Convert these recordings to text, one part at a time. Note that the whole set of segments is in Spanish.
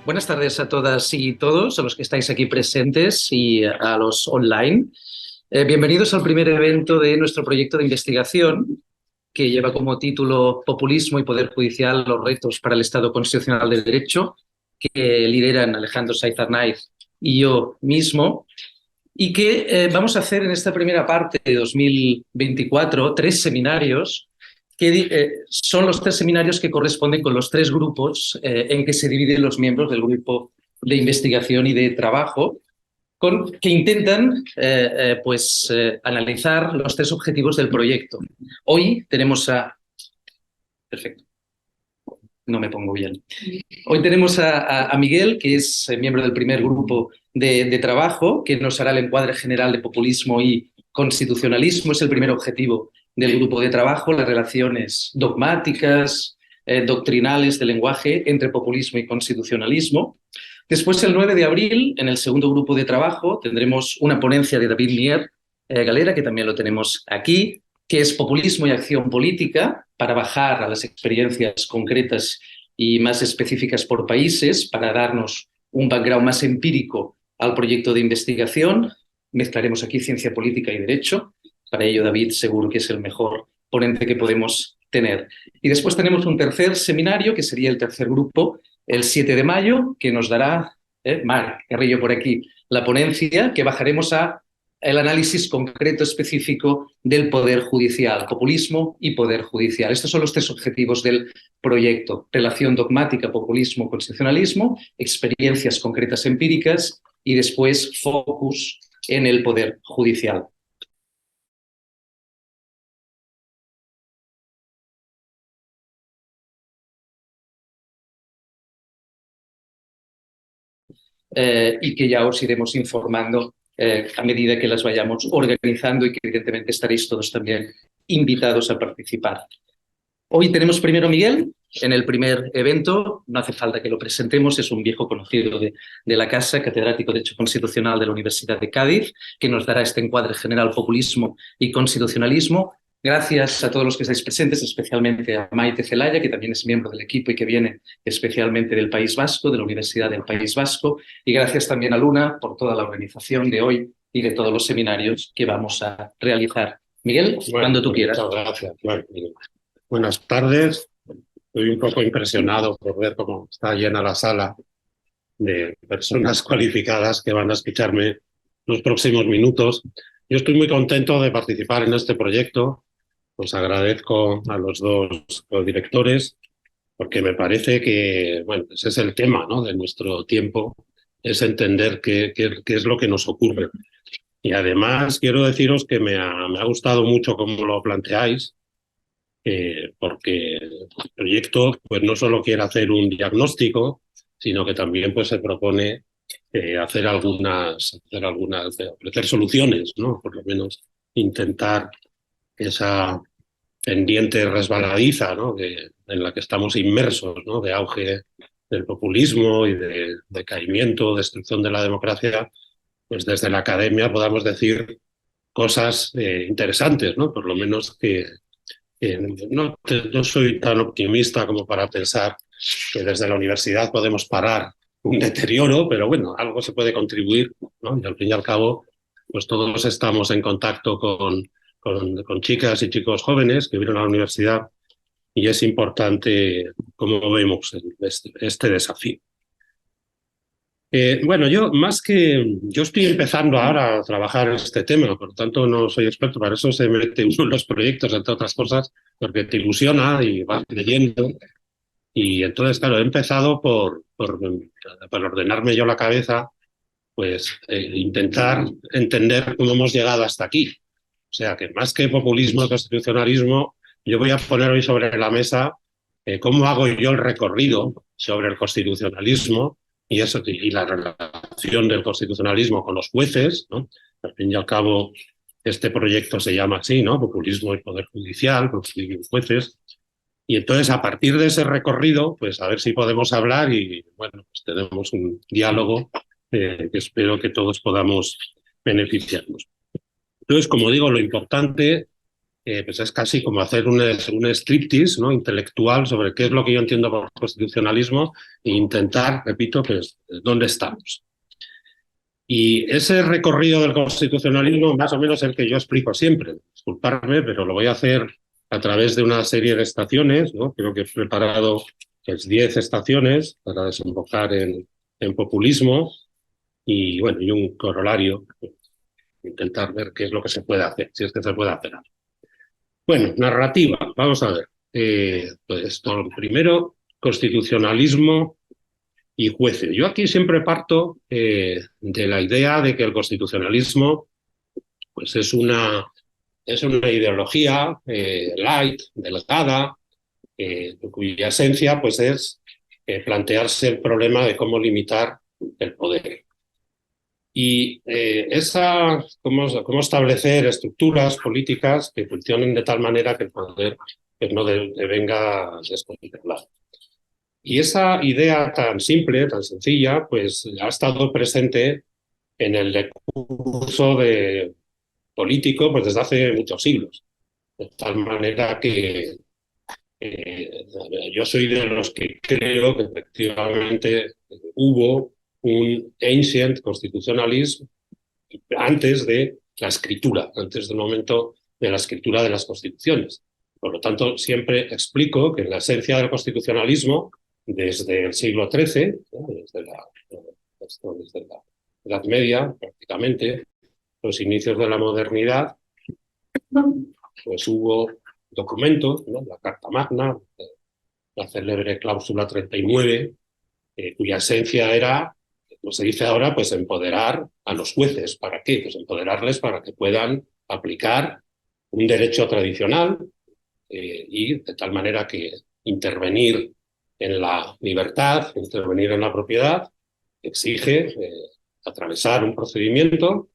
Buenas tardes a todas y todos, a los que estáis aquí presentes y a los online. Bienvenidos al primer evento de nuestro proyecto de investigación que lleva como título Populismo y Poder Judicial, los retos para el Estado Constitucional de Derecho, que lideran Alejandro Saiz Arnaiz y yo mismo, y que vamos a hacer en esta primera parte de 2024 tres seminarios que son los tres seminarios que corresponden con los tres grupos en que se dividen los miembros del grupo de investigación y de trabajo, que intentan analizar los tres objetivos del proyecto. Hoy tenemos a... Perfecto, no me pongo bien. Hoy tenemos a Miguel, que es miembro del primer grupo de trabajo, que nos hará el encuadre general de populismo y constitucionalismo. Es el primer objetivo del grupo de trabajo, las relaciones dogmáticas, doctrinales del lenguaje entre populismo y constitucionalismo. Después, el 9 de abril, en el segundo grupo de trabajo, tendremos una ponencia de David Mier Galera, que también lo tenemos aquí, que es populismo y acción política, para bajar a las experiencias concretas y más específicas por países, para darnos un background más empírico al proyecto de investigación. Mezclaremos aquí ciencia política y derecho. Para ello, David seguro que es el mejor ponente que podemos tener. Y después tenemos un tercer seminario, que sería el tercer grupo, el 7 de mayo, que nos dará, Marc Carrillo por aquí, la ponencia, que bajaremos a el análisis concreto específico del poder judicial, populismo y poder judicial. Estos son los tres objetivos del proyecto: relación dogmática, populismo, constitucionalismo, experiencias concretas empíricas y después focus en el poder judicial. Y que ya os iremos informando a medida que las vayamos organizando y que evidentemente estaréis todos también invitados a participar. Hoy tenemos primero a Miguel en el primer evento. No hace falta que lo presentemos, es un viejo conocido de la casa, catedrático de Derecho Constitucional de la Universidad de Cádiz, que nos dará este encuadre general: populismo y constitucionalismo. Gracias a todos los que estáis presentes, especialmente a Maite Celaya, que también es miembro del equipo y que viene especialmente del País Vasco, de la Universidad del País Vasco. Y gracias también a Luna por toda la organización de hoy y de todos los seminarios que vamos a realizar. Miguel, cuando tú quieras. Muchas gracias. Buenas tardes. Estoy un poco impresionado por ver cómo está llena la sala de personas cualificadas que van a escucharme los próximos minutos. Yo estoy muy contento de participar en este proyecto. Os agradezco a los dos directores porque me parece que, bueno, ese es el tema, ¿no?, de nuestro tiempo, es entender qué es lo que nos ocurre. Y además quiero deciros que me ha gustado mucho cómo lo planteáis, porque el proyecto pues, no solo quiere hacer un diagnóstico, sino que también pues, se propone ofrecer soluciones, ¿no? Por lo menos intentar esa pendiente resbaladiza, ¿no?, en la que estamos inmersos, ¿no?, de auge del populismo y de decaimiento, destrucción de la democracia, pues desde la academia podamos decir cosas interesantes, ¿no? Por lo menos que no soy tan optimista como para pensar que desde la universidad podemos parar un deterioro, pero bueno, algo se puede contribuir, ¿no? Y al fin y al cabo, pues todos estamos en contacto con chicas y chicos jóvenes que vienen a la universidad y es importante cómo vemos este desafío. Bueno, yo estoy empezando ahora a trabajar en este tema, por lo tanto no soy experto, para eso se mete uno en los proyectos, entre otras cosas, porque te ilusiona y vas leyendo. Y entonces, claro, he empezado por ordenarme yo la cabeza, pues intentar entender cómo hemos llegado hasta aquí. O sea, que más que populismo y constitucionalismo, yo voy a poner hoy sobre la mesa cómo hago yo el recorrido sobre el constitucionalismo y la relación del constitucionalismo con los jueces, ¿no? Al fin y al cabo, este proyecto se llama así, ¿no? Populismo y poder judicial, jueces. Y entonces, a partir de ese recorrido, pues a ver si podemos hablar y, bueno, pues tenemos un diálogo que espero que todos podamos beneficiarnos. Entonces, como digo, lo importante pues es casi como hacer un striptease, ¿no?, intelectual sobre qué es lo que yo entiendo por constitucionalismo e intentar, repito, pues dónde estamos. Y ese recorrido del constitucionalismo más o menos es el que yo explico siempre. Disculparme, pero lo voy a hacer a través de una serie de estaciones, ¿no? Creo que he preparado pues, 10 estaciones para desembocar en populismo y, bueno, y un corolario, intentar ver qué es lo que se puede hacer, si es que se puede hacer. Bueno, narrativa, vamos a ver. Pues primero, constitucionalismo y jueces. Yo aquí siempre parto de la idea de que el constitucionalismo pues es una ideología light, delgada, cuya esencia pues es plantearse el problema de cómo limitar el poder. Y cómo establecer estructuras políticas que funcionen de tal manera que el poder pues, no devenga descontrolado. Y esa idea tan simple, tan sencilla, pues ha estado presente en el discurso político pues, desde hace muchos siglos. De tal manera que yo soy de los que creo que efectivamente hubo un ancient constitutionalism antes de la escritura, antes del momento de la escritura de las constituciones. Por lo tanto, siempre explico que en la esencia del constitucionalismo, desde el siglo XIII, desde la Edad Media prácticamente, los inicios de la modernidad, pues hubo documentos, ¿no?, la Carta Magna, la célebre cláusula 39, cuya esencia era, como se dice ahora, pues empoderar a los jueces. ¿Para qué? Pues empoderarles para que puedan aplicar un derecho tradicional y de tal manera que intervenir en la libertad, intervenir en la propiedad, exige atravesar un procedimiento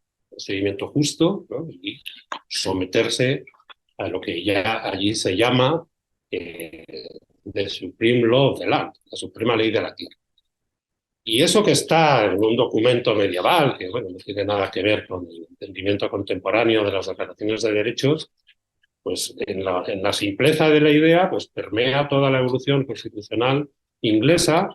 justo, ¿no?, y someterse a lo que ya allí se llama the Supreme Law of the Land, la suprema ley de la tierra. Y eso que está en un documento medieval, que bueno, no tiene nada que ver con el entendimiento contemporáneo de las declaraciones de derechos, pues en la simpleza de la idea, pues permea toda la evolución constitucional inglesa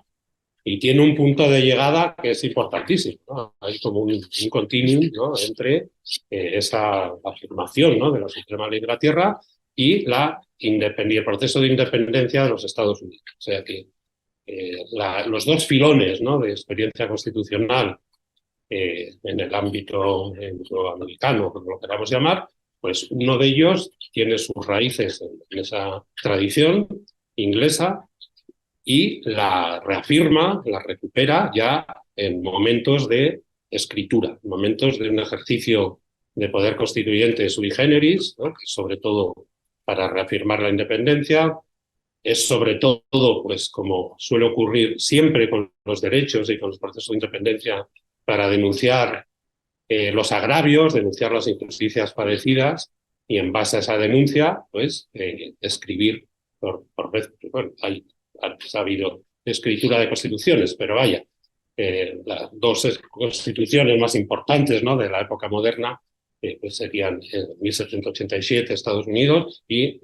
y tiene un punto de llegada que es importantísimo, ¿no? Hay como un continuum, ¿no?, entre esa afirmación, ¿no?, de la suprema ley de la tierra y el proceso de independencia de los Estados Unidos. O sea que los dos filones, ¿no?, de experiencia constitucional en el ámbito euroamericano, como lo queramos llamar, pues uno de ellos tiene sus raíces en esa tradición inglesa y la reafirma, la recupera ya en momentos de escritura, en momentos de un ejercicio de poder constituyente sui generis, ¿no?, que sobre todo para reafirmar la independencia, es sobre todo, pues como suele ocurrir siempre con los derechos y con los procesos de independencia, para denunciar los agravios, denunciar las injusticias padecidas y en base a esa denuncia, pues escribir por vez. Bueno, ha habido escritura de constituciones, pero vaya, las dos constituciones más importantes, ¿no?, de la época moderna pues serían 1787 Estados Unidos y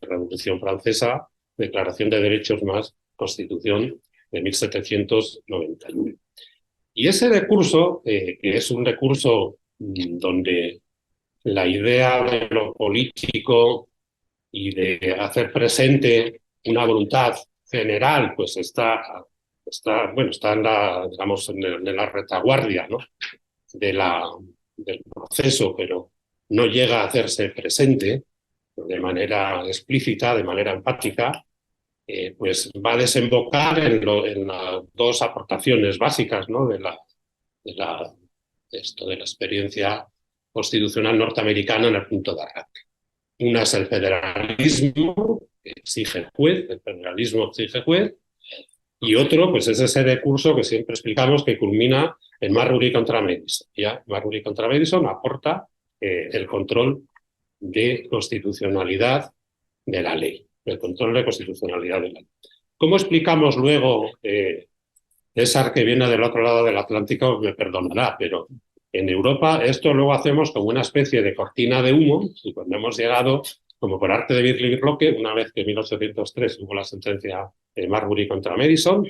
Revolución Francesa, Declaración de Derechos más Constitución de 1791. Y ese recurso, que es un recurso donde la idea de lo político y de hacer presente una voluntad general, pues está en la, digamos, en la retaguardia, ¿no?, del proceso, pero no llega a hacerse presente de manera explícita, de manera empática, pues va a desembocar en las dos aportaciones básicas, ¿no?, de la experiencia constitucional norteamericana en el punto de arranque. Una es el federalismo, que exige juez, el federalismo exige juez, y otro, pues es ese recurso que siempre explicamos que culmina en Marbury contra Madison. Ya Marbury contra Madison aporta el control de constitucionalidad de la ley, el control de constitucionalidad de la ley. ¿Cómo explicamos luego, César, que viene del otro lado del Atlántico, me perdonará, pero en Europa esto luego hacemos como una especie de cortina de humo y cuando hemos llegado como por arte de birlibirloque, una vez que en 1803 hubo la sentencia de Marbury contra Madison,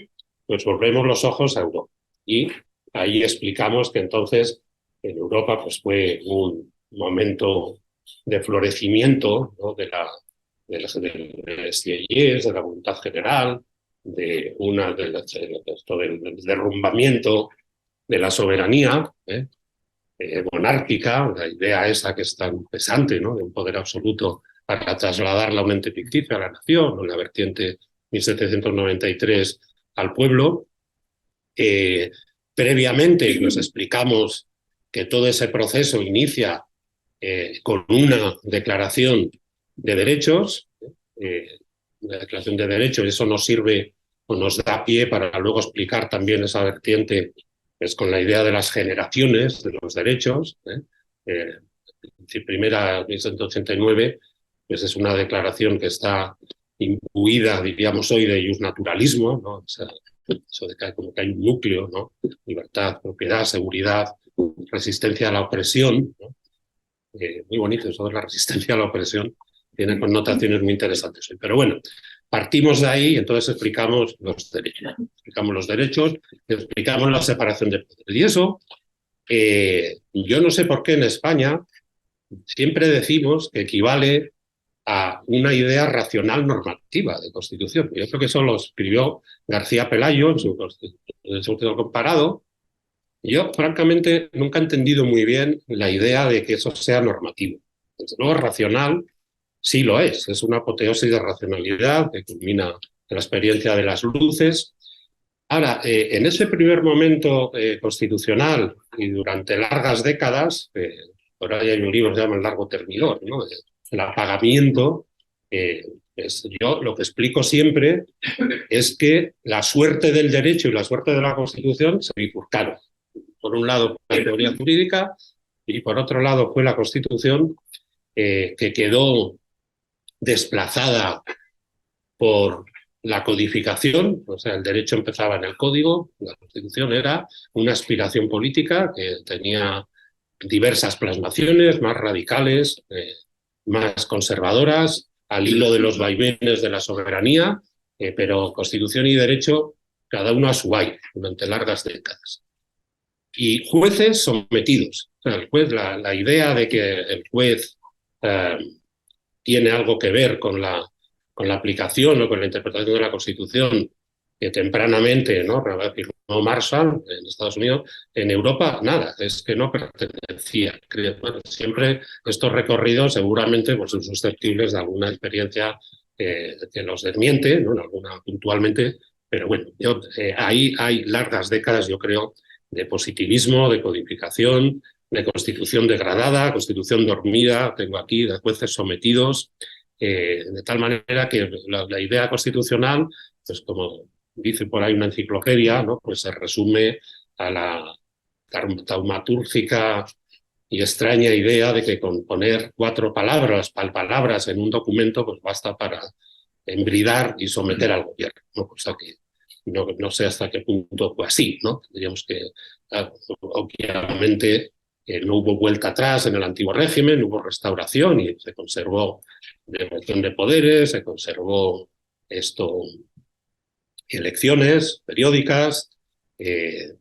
pues volvemos los ojos a Europa. Y ahí explicamos que entonces en Europa pues, fue un momento de florecimiento, ¿no? Del Sieyès, de la voluntad general, del derrumbamiento de la soberanía monárquica, la idea esa que es tan pesante, ¿no? De un poder absoluto para trasladarla a un ente ficticio, a la nación, o la vertiente 1793 al pueblo. Previamente nos explicamos que todo ese proceso inicia con una declaración de derechos, una declaración de derechos, y eso nos sirve o nos da pie para luego explicar también esa vertiente pues, con la idea de las generaciones de los derechos. Primera, 1789, pues es una declaración que está imbuida, diríamos hoy, de justnaturalismo, ¿no? O sea, eso de que como que hay un núcleo, ¿no? Libertad, propiedad, seguridad, resistencia a la opresión, ¿no? Muy bonito eso de la resistencia a la opresión, tiene connotaciones muy interesantes. Pero bueno, partimos de ahí y entonces explicamos los derechos, explicamos la separación de poderes. Y eso, yo no sé por qué en España siempre decimos que equivale a una idea racional normativa de Constitución. Yo creo que eso lo escribió García Pelayo en su Constitución comparado. Yo, francamente, nunca he entendido muy bien la idea de que eso sea normativo. Desde luego, racional sí lo es una apoteosis de racionalidad que culmina en la experiencia de las luces. Ahora, en ese primer momento constitucional y durante largas décadas, por ahí hay un libro que se llama El largo termidor, ¿no? El apagamiento, yo lo que explico siempre es que la suerte del derecho y la suerte de la Constitución se bifurcaron. Por un lado, la teoría jurídica y por otro lado fue la Constitución que quedó desplazada por la codificación, o sea, el derecho empezaba en el código, la Constitución era una aspiración política que tenía diversas plasmaciones, más radicales, más conservadoras, al hilo de los vaivenes de la soberanía, pero Constitución y derecho, cada uno a su aire, durante largas décadas. Y jueces sometidos. O sea, el juez, la idea de que el juez tiene algo que ver con la aplicación o con la interpretación de la Constitución que tempranamente, ¿no? Firmó Marshall en Estados Unidos, en Europa nada, es que no pertenecía. Bueno, siempre estos recorridos seguramente pues, son susceptibles de alguna experiencia que los desmiente, ¿no? Alguna puntualmente, pero bueno, ahí hay largas décadas, yo creo, de positivismo, de codificación, de constitución degradada, constitución dormida, tengo aquí, de jueces sometidos, de tal manera que la idea constitucional, pues como dice por ahí una enciclopedia, ¿no? Pues se resume a la taumatúrgica y extraña idea de que con poner 4 palabras en un documento, pues basta para embridar y someter al gobierno, ¿no? Cosa que no sé hasta qué punto fue así, ¿no? Tendríamos que, obviamente, no hubo vuelta atrás en el antiguo régimen, hubo restauración y se conservó devolución de poderes, se conservó elecciones periódicas,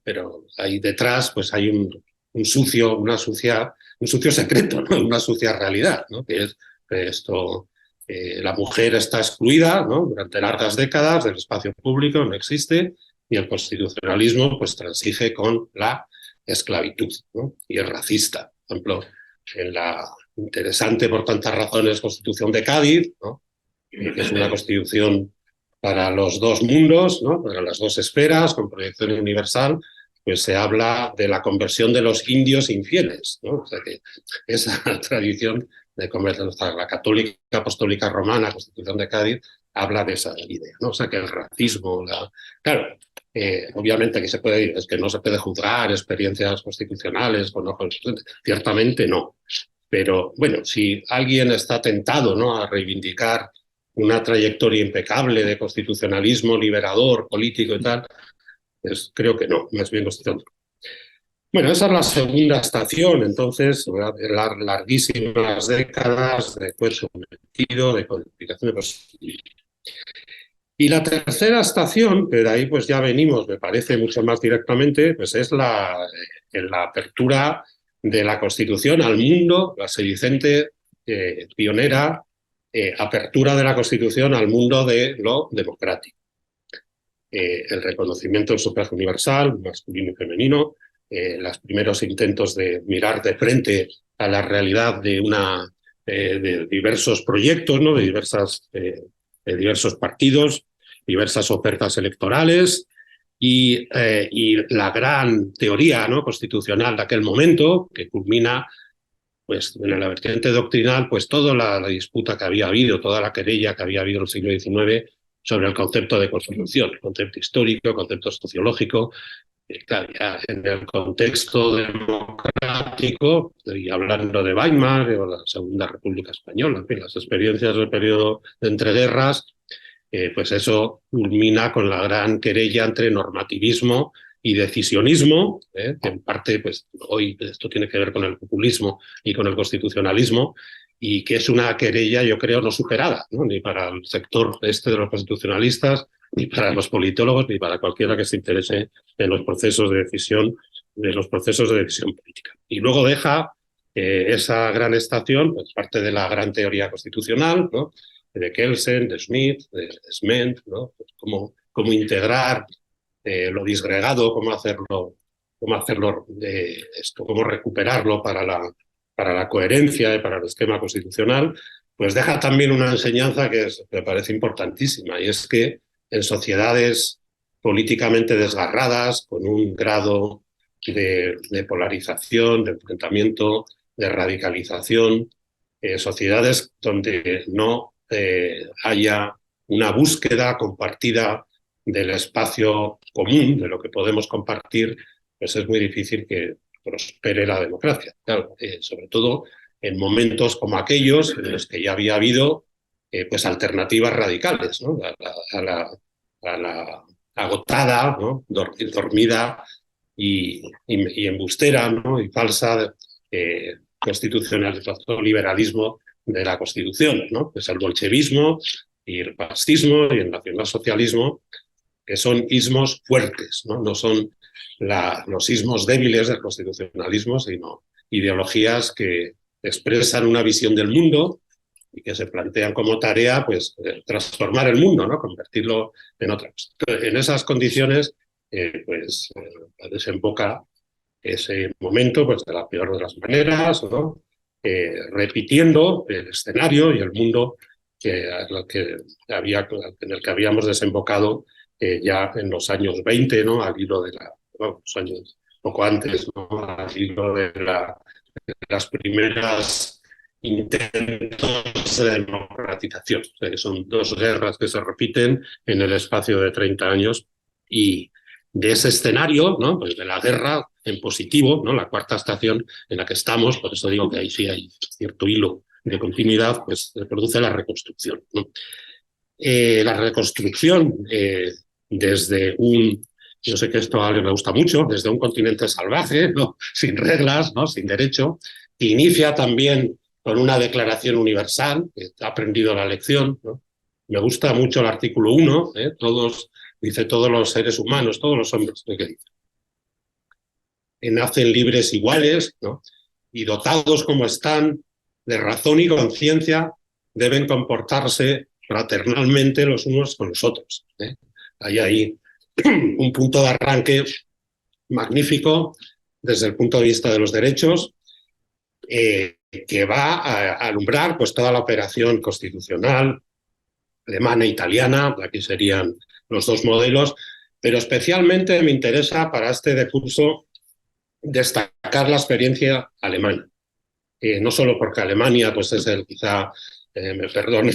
pero ahí detrás pues hay un sucio secreto, ¿no? Una sucia realidad, ¿no? Que es que la mujer está excluida, ¿no? Durante largas décadas del espacio público, no existe, y el constitucionalismo pues transige con la esclavitud, ¿no? Y es racista. Por ejemplo, en la interesante por tantas razones Constitución de Cádiz, ¿no? Que es una constitución para los dos mundos, ¿no? Para las dos esferas, con proyección universal, pues se habla de la conversión de los indios infieles, ¿no? O sea que esa tradición de conversión, la católica apostólica romana, Constitución de Cádiz, habla de esa idea, ¿no? O sea que el racismo, claro, obviamente que se puede decir, es que no se puede juzgar experiencias constitucionales con ojos, ciertamente no. Pero bueno, si alguien está tentado, ¿no? A reivindicar una trayectoria impecable de constitucionalismo liberador, político y tal, pues creo que no, más bien cuestión. Bueno, esa es la segunda estación, entonces, larguísimas décadas de juego sometido, de codificación de posibilidades. Y la tercera estación, pero ahí pues ya venimos, me parece mucho más directamente, pues es la apertura de la Constitución al mundo, la sedicente, pionera apertura de la Constitución al mundo de lo democrático. El reconocimiento del sufragio universal, masculino y femenino, los primeros intentos de mirar de frente a la realidad de diversos proyectos, ¿no? de diversos partidos, diversas ofertas electorales y la gran teoría, ¿no? constitucional de aquel momento, que culmina pues, en la vertiente doctrinal, pues toda la disputa que había habido, toda la querella que había habido en el siglo XIX sobre el concepto de constitución, el concepto histórico, el concepto sociológico. Claro, ya en el contexto democrático, y hablando de Weimar o la Segunda República Española, en fin, las experiencias del periodo de entreguerras, pues eso culmina con la gran querella entre normativismo y decisionismo, que en parte pues, hoy esto tiene que ver con el populismo y con el constitucionalismo, y que es una querella, yo creo, no superada, ¿no? Ni para el sector este de los constitucionalistas, ni para los politólogos, ni para cualquiera que se interese en los procesos de decisión, política. Y luego deja esa gran estación, pues parte de la gran teoría constitucional, ¿no? De Kelsen, de Schmitt, de Sment, ¿no? Pues cómo integrar lo disgregado, cómo hacerlo cómo recuperarlo para la coherencia y para el esquema constitucional, pues deja también una enseñanza que me parece importantísima, y es que en sociedades políticamente desgarradas, con un grado de polarización, de enfrentamiento, de radicalización, sociedades donde no haya una búsqueda compartida del espacio común, de lo que podemos compartir, pues es muy difícil que prospere la democracia. Claro, sobre todo en momentos como aquellos en los que ya había habido pues alternativas radicales, ¿no? A la agotada, ¿no? Dormida y embustera, ¿no? Y falsa constitucionalización, liberalismo de la Constitución, ¿no? Pues el bolchevismo y el fascismo y el nacionalsocialismo, que son ismos fuertes, ¿no? No son los ismos débiles del constitucionalismo, sino ideologías que expresan una visión del mundo y que se plantean como tarea pues transformar el mundo, ¿no? Convertirlo en otra cosa. En esas condiciones desemboca ese momento pues de la peor de las maneras, ¿no? Repitiendo el escenario y el mundo en el que habíamos desembocado ya en los años 20, ¿no? Al hilo de los años poco antes, ¿no? Al hilo de las primeras intentos de democratización. O sea, que son dos guerras que se repiten en el espacio de 30 años, y de ese escenario, ¿no? Pues de la guerra en positivo, ¿no? La cuarta estación en la que estamos, por eso digo que ahí sí hay cierto hilo de continuidad, pues se produce la reconstrucción, ¿no? La reconstrucción desde yo sé que esto a alguien le gusta mucho, desde un continente salvaje, ¿no? Sin reglas, ¿no? Sin derecho, que inicia también con una declaración universal, que ha aprendido la lección, ¿no? Me gusta mucho el artículo 1, dice todos los seres humanos, todos los hombres, ¿qué dice? Nacen libres iguales, ¿no? Y dotados como están de razón y conciencia, deben comportarse fraternalmente los unos con los otros. Hay ahí un punto de arranque magnífico desde el punto de vista de los derechos, que va a alumbrar pues, toda la operación constitucional alemana e italiana. Aquí serían los dos modelos, pero especialmente me interesa para este curso destacar la experiencia alemana. No solo porque Alemania pues es quizá, me perdone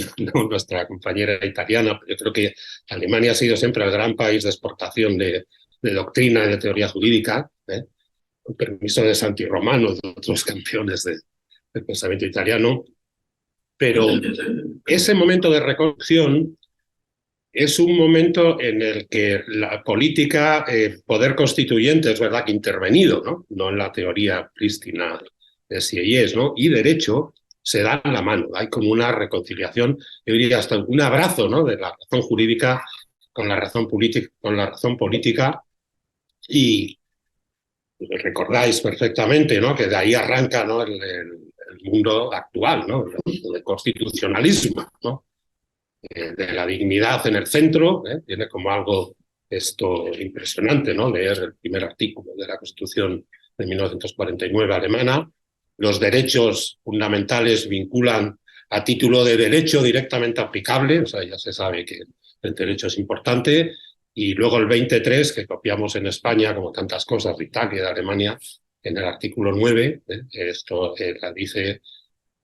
nuestra compañera italiana, pero yo creo que Alemania ha sido siempre el gran país de exportación de doctrina y de teoría jurídica, con permiso de Santi Romano, de otros campeones del pensamiento italiano. Pero ese momento de reconstrucción es un momento en el que la política, poder constituyente, es verdad que intervenido, ¿no? No en la teoría prístina de si y es, ¿no? Y derecho se dan la mano. Hay como una reconciliación, yo diría hasta un abrazo, ¿no? De la razón jurídica con la razón política, y recordáis perfectamente, ¿no? Que de ahí arranca, ¿no? el mundo actual, ¿no? El constitucionalismo, ¿no? De la dignidad en el centro, tiene como algo esto impresionante, ¿no? Leer el primer artículo de la Constitución de 1949 alemana. Los derechos fundamentales vinculan a título de derecho directamente aplicable, o sea, ya se sabe que el derecho es importante, y luego el 23, que copiamos en España, como tantas cosas de Italia y de Alemania, en el artículo 9, esto dice: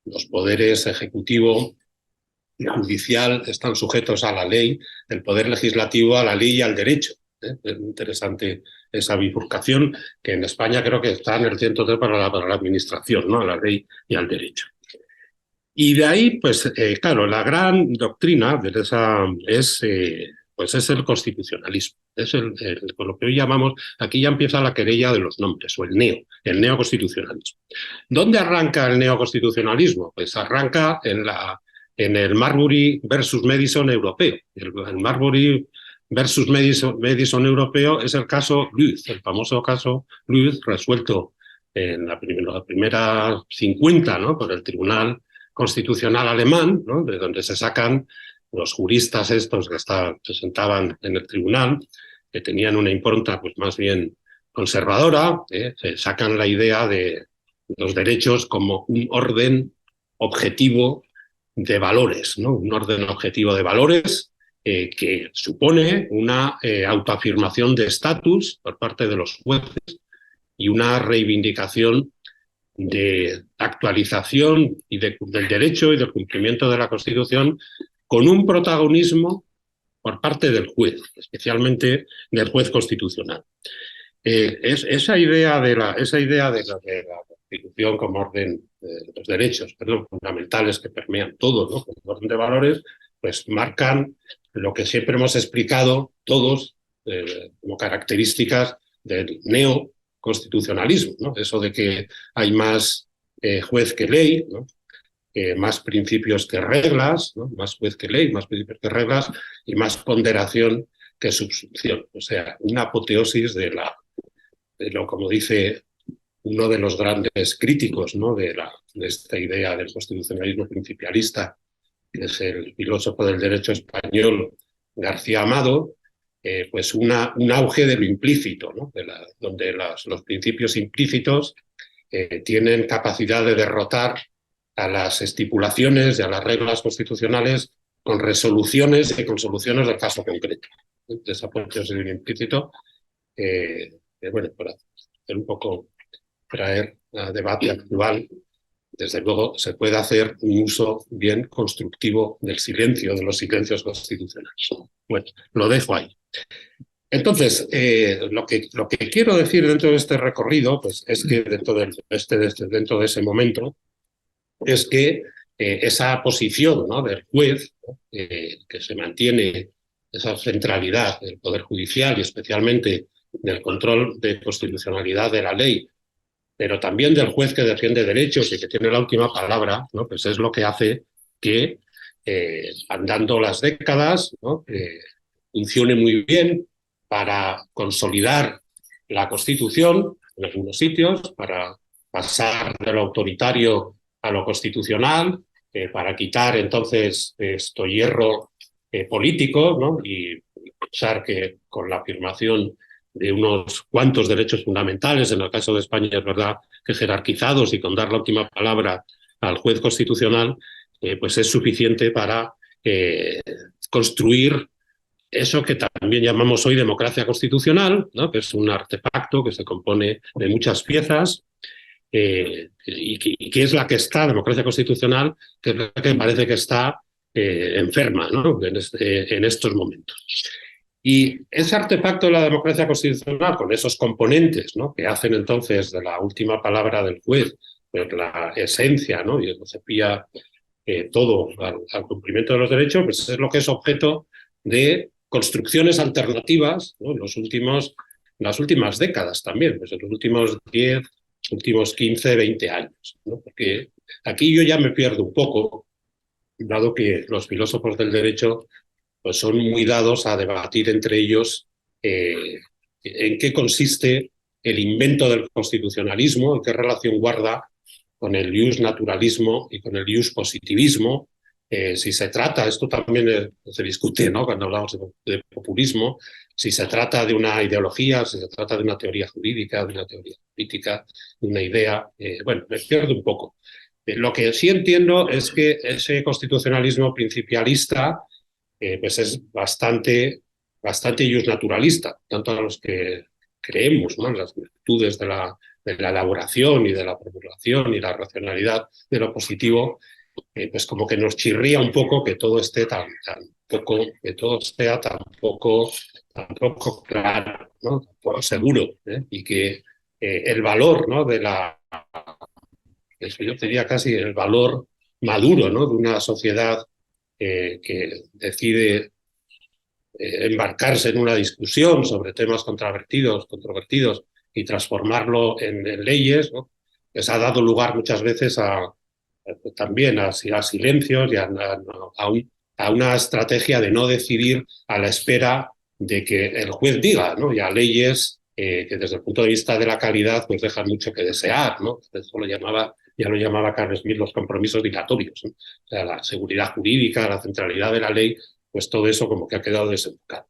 los poderes ejecutivo y judicial están sujetos a la ley, el poder legislativo a la ley y al derecho. Es interesante esa bifurcación, que en España creo que está en el 103 para la administración, ¿no? A la ley y al derecho. Y de ahí, pues, claro, la gran doctrina de esa pues es el constitucionalismo. Es con lo que hoy llamamos, aquí ya empieza la querella de los nombres, o el neoconstitucionalismo. ¿Dónde arranca el neoconstitucionalismo? Pues arranca en el Marbury versus Madison europeo. El Marbury versus Madison europeo es el caso Luce, el famoso caso Luce, resuelto en la primera 50, ¿no? Por el Tribunal Constitucional alemán, ¿no? De donde se sacan los juristas estos que se sentaban en el tribunal, que tenían una impronta pues más bien conservadora, se sacan la idea de los derechos como un orden objetivo de valores, ¿no? Un orden objetivo de valores que supone una autoafirmación de estatus por parte de los jueces y una reivindicación de actualización y del derecho y del cumplimiento de la Constitución, con un protagonismo por parte del juez, especialmente del juez constitucional. Esa idea de la Constitución como orden de los derechos, fundamentales que permean todo, ¿no? Como orden de valores, pues marcan lo que siempre hemos explicado todos como características del neoconstitucionalismo, ¿no? Eso de que hay más juez que ley, ¿no? Más principios que reglas, ¿no? Más juez que ley, más principios que reglas, y más ponderación que subsunción. O sea, una apoteosis de lo, como dice uno de los grandes críticos, ¿no? de esta idea del constitucionalismo principialista, que es el filósofo del derecho español García Amado, pues un auge de lo implícito, ¿no? Donde los principios implícitos tienen capacidad de derrotar a las estipulaciones y a las reglas constitucionales con resoluciones y con soluciones del caso concreto. Esa apoteosis de lo implícito, bueno, para hacer un poco, traer a debate actual, desde luego se puede hacer un uso bien constructivo del silencio, de los silencios constitucionales. Bueno, lo dejo ahí. Entonces, lo que quiero decir dentro de este recorrido, pues, es que dentro de ese momento, es que esa posición, ¿no? Del juez, ¿no? Que se mantiene esa centralidad del Poder Judicial y especialmente del control de constitucionalidad de la ley, pero también del juez que defiende derechos y que tiene la última palabra, ¿no? Pues es lo que hace que, andando las décadas, ¿no? Funcione muy bien para consolidar la Constitución en algunos sitios, para pasar de lo autoritario a lo constitucional, para quitar entonces esto hierro político, ¿no? Y pensar que con la afirmación de unos cuantos derechos fundamentales, en el caso de España es verdad que jerarquizados y con dar la última palabra al juez constitucional, pues es suficiente para construir eso que también llamamos hoy democracia constitucional, ¿no? Que es un artefacto que se compone de muchas piezas, y que es la que está, democracia constitucional, que es la que parece que está enferma, ¿no? En estos momentos. Y ese artefacto de la democracia constitucional, con esos componentes, ¿no? Que hacen entonces de la última palabra del juez, pues la esencia, ¿no? Y se pilla todo al cumplimiento de los derechos, pues es lo que es objeto de construcciones alternativas, ¿no? En las últimas décadas también, pues en los últimos 10, últimos 15, 20 años, ¿no? Porque aquí yo ya me pierdo un poco, dado que los filósofos del derecho pues son muy dados a debatir entre ellos en qué consiste el invento del constitucionalismo, en qué relación guarda con el ius naturalismo y con el ius positivismo. Si se trata, esto también se discute, ¿no? Cuando hablamos de populismo, si se trata de una ideología, si se trata de una teoría jurídica, de una teoría política, de una idea, bueno, me pierdo un poco. Lo que sí entiendo es que ese constitucionalismo principialista pues es bastante ius naturalista, tanto a los que creemos, ¿no?, en las virtudes de la elaboración y de la formulación y la racionalidad de lo positivo, pues como que nos chirría un poco que todo esté tan poco, que todo sea tan poco claro, ¿no?, tan poco seguro, y que el valor, ¿no?, eso yo diría casi el valor maduro, ¿no?, de una sociedad que decide embarcarse en una discusión sobre temas controvertidos y transformarlo en leyes, ¿no?, les ha dado lugar muchas veces también a silencios y a una estrategia de no decidir a la espera de que el juez diga, ¿no?, y a leyes que desde el punto de vista de la calidad pues dejan mucho que desear, ¿no? Eso ya lo llamaba Carl Smith los compromisos dilatorios, ¿no? O sea, la seguridad jurídica, la centralidad de la ley, pues todo eso como que ha quedado desenfocado.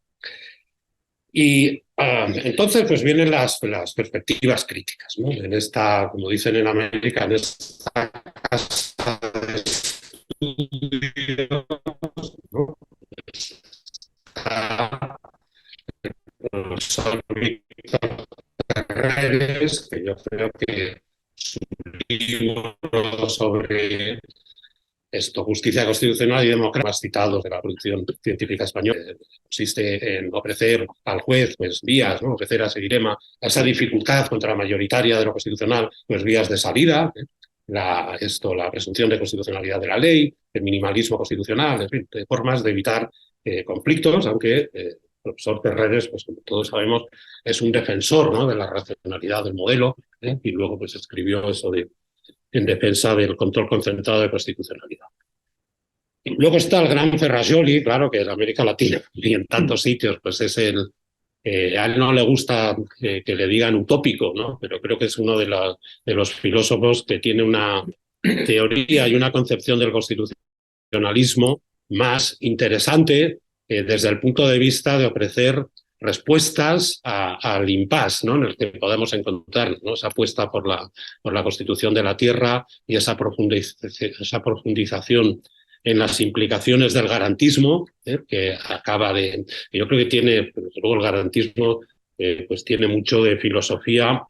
Y entonces pues vienen las perspectivas críticas, ¿no? En esta, como dicen en América, en esta casa de estudios, ¿no?, está el profesor Víctor Ferreres, que yo creo que su libro sobre justicia constitucional y democracia, más citados de la producción científica española, consiste en ofrecer al juez pues vías, ¿no?, ofrecer a ese dilema, a esa dificultad contra la mayoritaria de lo constitucional, pues vías de salida, la presunción de constitucionalidad de la ley, el minimalismo constitucional, en fin, formas de evitar conflictos, aunque el profesor Ferreres, pues como todos sabemos, es un defensor, ¿no?, de la racionalidad del modelo, y luego pues escribió eso en defensa del control concentrado de constitucionalidad. Y luego está el gran Ferrajoli, claro, que en América Latina y en tantos sitios, pues es a él no le gusta que le digan utópico, ¿no?, pero creo que es uno de los filósofos que tiene una teoría y una concepción del constitucionalismo más interesante desde el punto de vista de ofrecer respuestas al impasse, ¿no?, en el que podemos encontrar, ¿no?, esa apuesta por la constitución de la tierra y esa profundización en las implicaciones del garantismo, que yo creo que tiene, luego el garantismo pues tiene mucho de filosofía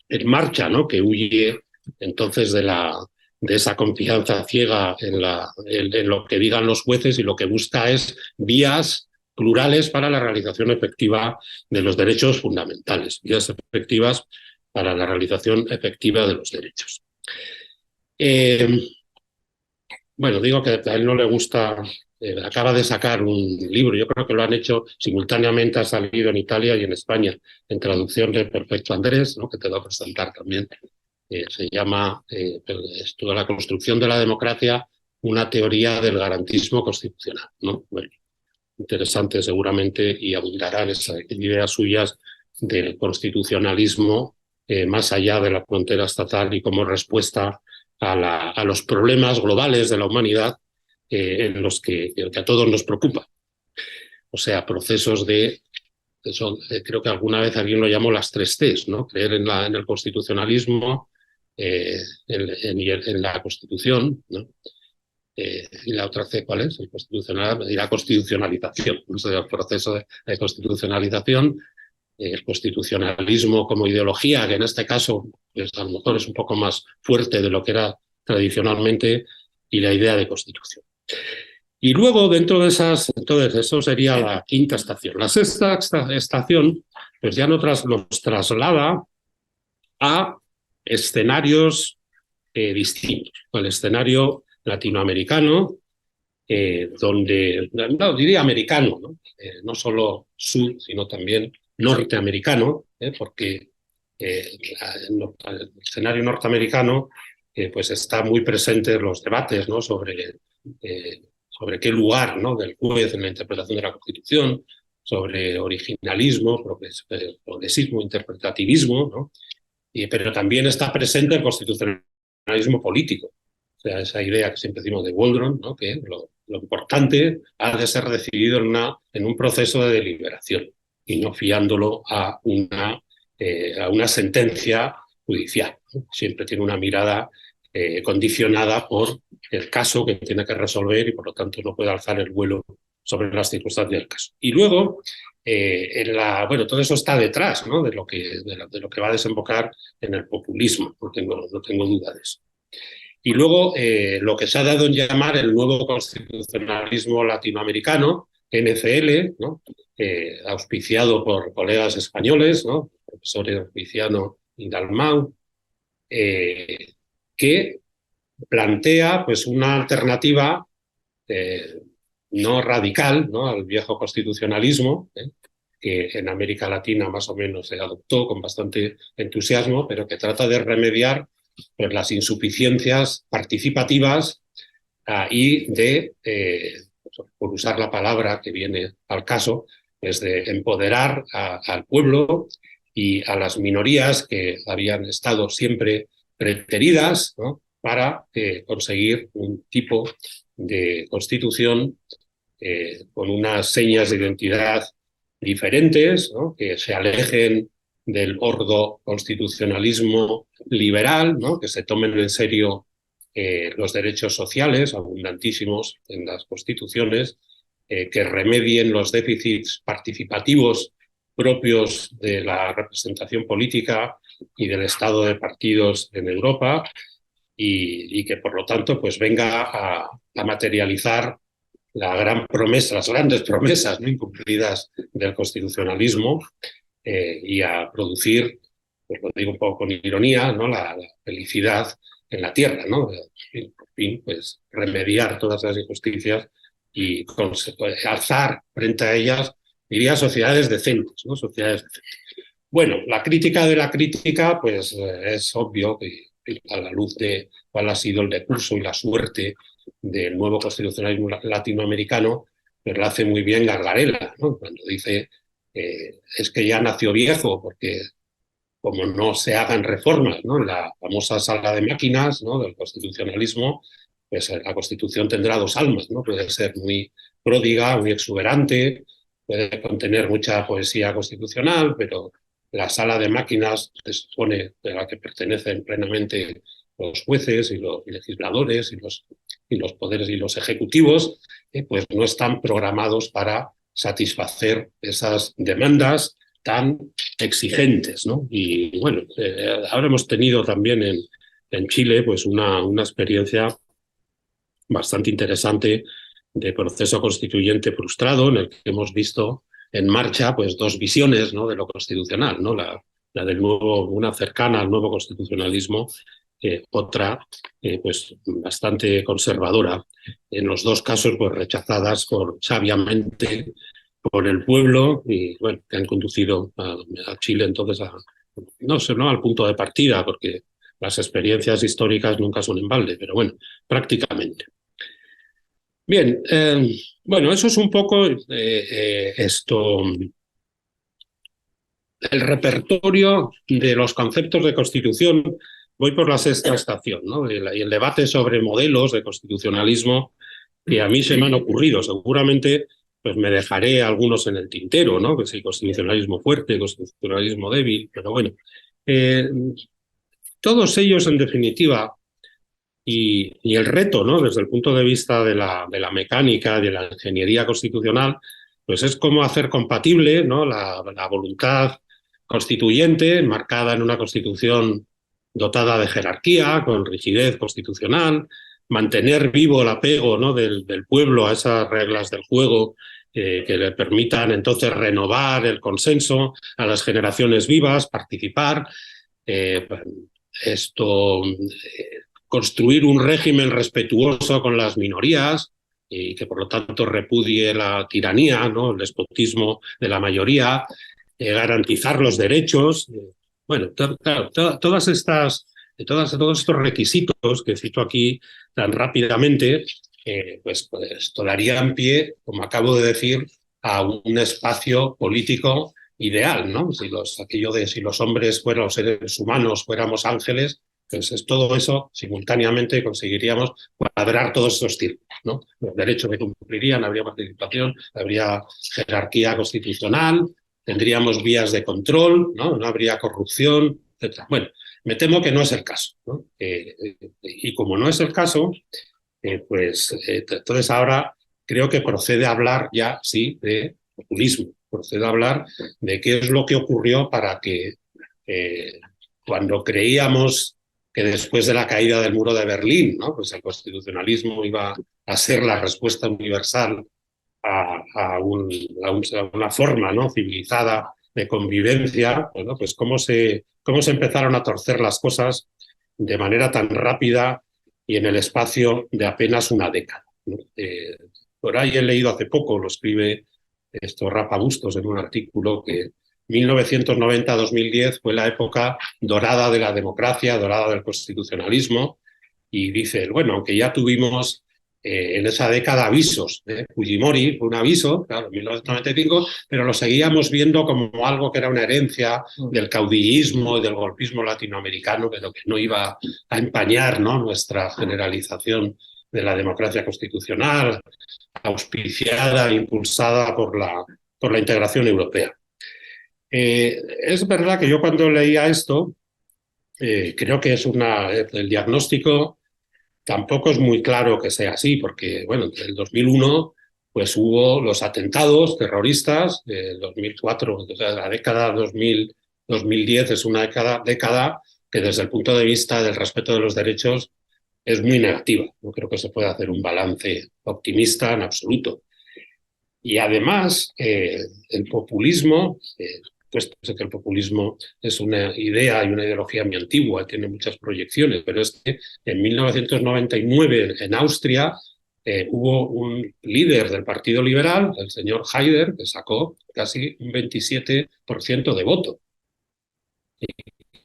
en marcha, ¿no?, que huye entonces de esa confianza ciega en lo que digan los jueces, y lo que busca es vías plurales para la realización efectiva de los derechos fundamentales, vías efectivas para la realización efectiva de los derechos. Bueno, digo que a él no le gusta, acaba de sacar un libro, yo creo que lo han hecho simultáneamente, ha salido en Italia y en España, en traducción de Perfecto Andrés, ¿no?, que te voy a presentar también. Se llama Toda la construcción de la democracia, una teoría del garantismo constitucional, ¿no? Bueno, interesante seguramente, y abundarán esas ideas suyas del constitucionalismo más allá de la frontera estatal y como respuesta a los problemas globales de la humanidad en los que a todos nos preocupa. O sea, procesos creo que alguna vez alguien lo llamó las 3 Cs, ¿no? Creer en el constitucionalismo, en la Constitución, ¿no? Y la otra C, ¿cuál es? El constitucional y la constitucionalización, ¿no? O sea, el proceso de constitucionalización, el constitucionalismo como ideología, que en este caso pues, a lo mejor es un poco más fuerte de lo que era tradicionalmente, y la idea de constitución. Y luego, dentro de entonces eso sería la quinta estación. La sexta estación, pues ya nos traslada a escenarios distintos. El escenario latinoamericano, donde, no, diría americano, ¿no? No solo sur, sino también norteamericano, porque el escenario norteamericano pues está muy presente en los debates, ¿no? Sobre qué lugar, ¿no? del juez en la interpretación de la Constitución, sobre originalismo, progresismo, interpretativismo, ¿no? Pero también está presente el constitucionalismo político. O sea, esa idea que siempre decimos de Waldron, ¿no? Que lo importante ha de ser decidido en un proceso de deliberación y no fiándolo a una sentencia judicial, ¿no? Siempre tiene una mirada condicionada por el caso que tiene que resolver y por lo tanto no puede alzar el vuelo sobre las circunstancias del caso. Y luego, bueno, todo eso está detrás, ¿no? de lo que va a desembocar en el populismo, no tengo duda de eso. Y luego lo que se ha dado en llamar el nuevo constitucionalismo latinoamericano, NCL, ¿no? Auspiciado por colegas españoles, ¿no? El profesor Viciano y Dalmau, que plantea pues, una alternativa no radical, ¿no? al viejo constitucionalismo, que en América Latina más o menos se adoptó con bastante entusiasmo, pero que trata de remediar pues, las insuficiencias participativas y de, por usar la palabra que viene al caso, es de empoderar al pueblo y a las minorías que habían estado siempre preteridas, ¿no? para conseguir un tipo de constitución con unas señas de identidad diferentes, ¿no? que se alejen del ordo constitucionalismo liberal, ¿no? que se tomen en serio los derechos sociales, abundantísimos en las constituciones, que remedien los déficits participativos propios de la representación política y del estado de partidos en Europa, y que por lo tanto pues venga a materializar las grandes promesas ¿no? incumplidas del constitucionalismo y a producir, pues lo digo un poco con ironía, ¿no? la felicidad en la tierra, ¿no? Por fin, pues remediar todas las injusticias y alzar frente a ellas, diría, sociedades decentes, ¿no? Sociedades decentes. Bueno, la crítica de la crítica, pues es obvio que a la luz de cuál ha sido el decurso y la suerte del nuevo constitucionalismo latinoamericano, pues lo hace muy bien Gargarella, ¿no? Cuando dice es que ya nació viejo, porque como no se hagan reformas, ¿no? En la famosa sala de máquinas, ¿no? del constitucionalismo, pues la Constitución tendrá dos almas, ¿no? Puede ser muy pródiga, muy exuberante, puede contener mucha poesía constitucional, pero la sala de máquinas se supone de la que pertenecen plenamente los jueces y los legisladores y los poderes y los ejecutivos, pues no están programados para satisfacer esas demandas tan exigentes, ¿no? Y bueno, ahora hemos tenido también en Chile pues una experiencia bastante interesante de proceso constituyente frustrado, en el que hemos visto en marcha pues dos visiones, ¿no? de lo constitucional, ¿no? La del nuevo, una cercana al nuevo constitucionalismo, otra pues bastante conservadora, en los dos casos pues rechazadas sabiamente por el pueblo y bueno, que han conducido a Chile entonces no sé, no al punto de partida, porque las experiencias históricas nunca son en balde, pero bueno, prácticamente. Bien, bueno, eso es un poco esto, el repertorio de los conceptos de constitución. Voy por la sexta estación, ¿no? Y el debate sobre modelos de constitucionalismo que a mí se me han ocurrido. Seguramente pues me dejaré algunos en el tintero, ¿no? Que si constitucionalismo fuerte, constitucionalismo débil, pero bueno. Todos ellos, en definitiva, y el reto, ¿no? Desde el punto de vista de la mecánica, de la ingeniería constitucional, pues es cómo hacer compatible, ¿no? la voluntad constituyente, marcada en una constitución dotada de jerarquía, con rigidez constitucional, mantener vivo el apego, ¿no? del pueblo a esas reglas del juego que le permitan entonces renovar el consenso a las generaciones vivas, participar. Construir un régimen respetuoso con las minorías, y que por lo tanto repudie la tiranía, ¿no? El despotismo de la mayoría, garantizar los derechos. Bueno, claro, todos estos requisitos que cito aquí tan rápidamente, pues esto darían pie, como acabo de decir, a un espacio político ideal, ¿no? Si los hombres fueran, los seres humanos fuéramos ángeles, pues es todo eso, simultáneamente conseguiríamos cuadrar todos esos círculos, ¿no? Los derechos se cumplirían, habría participación, habría jerarquía constitucional, tendríamos vías de control, ¿no? No habría corrupción, etc. Bueno, me temo que no es el caso, ¿no? Y como no es el caso, entonces ahora creo que procede a hablar ya, sí, de populismo, procede a hablar de qué es lo que ocurrió para que cuando creíamos que después de la caída del muro de Berlín, ¿no? Pues el constitucionalismo iba a ser la respuesta universal a una forma, ¿no? Civilizada de convivencia, bueno, pues cómo se empezaron a torcer las cosas de manera tan rápida y en el espacio de apenas una década, ¿no? Por ahí he leído hace poco, lo escribe Rafa Bustos en un artículo, que 1990-2010 fue la época dorada de la democracia, dorada del constitucionalismo, y dice, bueno, aunque ya tuvimos en esa década avisos, Fujimori fue un aviso, claro, en 1995, pero lo seguíamos viendo como algo que era una herencia del caudillismo y del golpismo latinoamericano, pero que no iba a empañar, ¿no? Nuestra generalización de la democracia constitucional, auspiciada e impulsada por la integración europea. Es verdad que yo cuando leía esto, creo que el diagnóstico tampoco es muy claro que sea así, porque, bueno, en el 2001 pues hubo los atentados terroristas, del 2004, o sea, la década 2010 es una década que desde el punto de vista del respeto de los derechos es muy negativa. No creo que se pueda hacer un balance optimista en absoluto. Y además, el populismo, puesto que el populismo es una idea y una ideología muy antigua, tiene muchas proyecciones, pero es que en 1999 en Austria hubo un líder del Partido Liberal, el señor Haider, que sacó casi un 27% de voto, y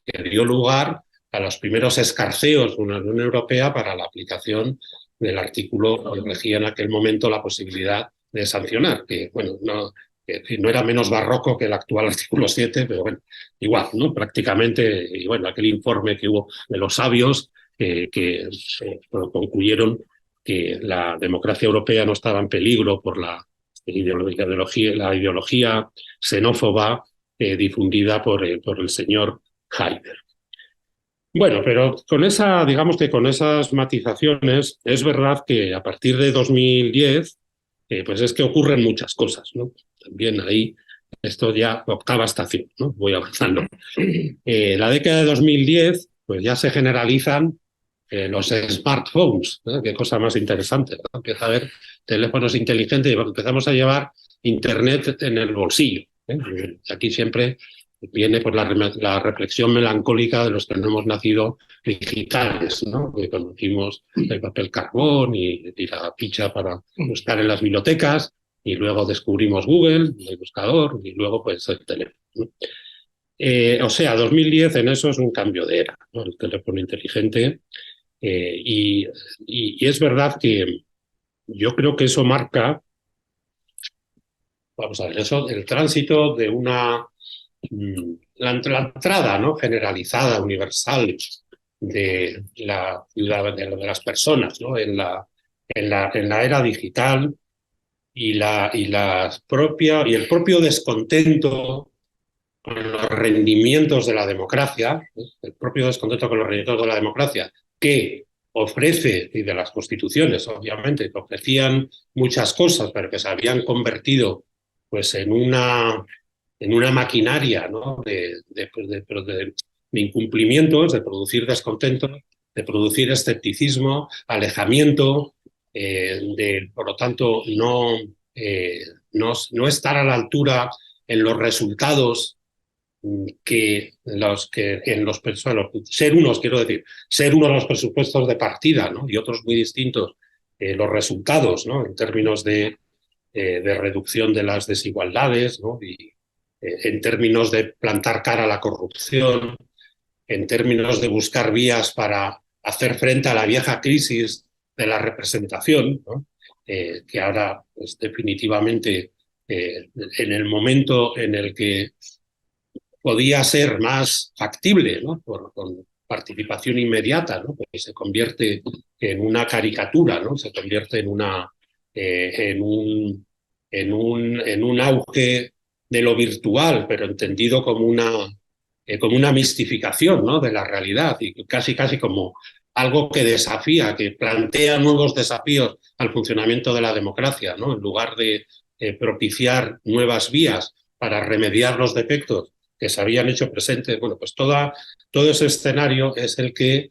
que dio lugar a los primeros escarceos de una Unión Europea para la aplicación del artículo que regía en aquel momento la posibilidad de sancionar, que bueno, no era menos barroco que el actual artículo 7, pero bueno, igual, ¿no? Prácticamente, y bueno, aquel informe que hubo de los sabios que concluyeron que la democracia europea no estaba en peligro por la ideología xenófoba difundida por el señor Haider. Bueno, pero digamos que con esas matizaciones, es verdad que a partir de 2010, pues es que ocurren muchas cosas, ¿no? También ahí, esto ya octava estación, ¿no? Voy avanzando. La década de 2010, pues ya se generalizan los smartphones, ¿no? Qué cosa más interesante, ¿no? Empieza a haber teléfonos inteligentes y empezamos a llevar Internet en el bolsillo, ¿eh? Aquí siempre viene por la reflexión melancólica de los que no hemos nacido digitales, ¿no? Que conocimos el papel carbón y la ficha para buscar en las bibliotecas, y luego descubrimos Google, el buscador, y luego pues el teléfono, ¿no? O sea, 2010 en eso es un cambio de era, ¿no? El teléfono inteligente. Y es verdad que yo creo que eso marca, vamos a ver, eso, el tránsito de la entrada, ¿no? Generalizada, universal de las personas, ¿no? En la era digital, y el propio descontento con los rendimientos de la democracia, el propio descontento con los rendimientos de la democracia que ofrece, y de las constituciones, obviamente, que ofrecían muchas cosas, pero que se habían convertido pues en una maquinaria, ¿no? de incumplimientos, de producir descontento, de producir escepticismo, alejamiento, por lo tanto, no estar a la altura en los resultados ser uno de los presupuestos de partida, ¿no? Y otros muy distintos los resultados, ¿no? En términos de reducción de las desigualdades, ¿no? Y en términos de plantar cara a la corrupción, en términos de buscar vías para hacer frente a la vieja crisis de la representación, ¿no? Que ahora pues, definitivamente en el momento en el que podía ser más factible, ¿no? Con participación inmediata, ¿no? Pues se convierte en una caricatura, ¿no? Se convierte en en un auge de lo virtual, pero entendido como una mistificación, ¿no? De la realidad y casi como algo que desafía, que plantea nuevos desafíos al funcionamiento de la democracia, ¿no? En lugar de propiciar nuevas vías para remediar los defectos que se habían hecho presentes. Bueno, pues todo ese escenario es el que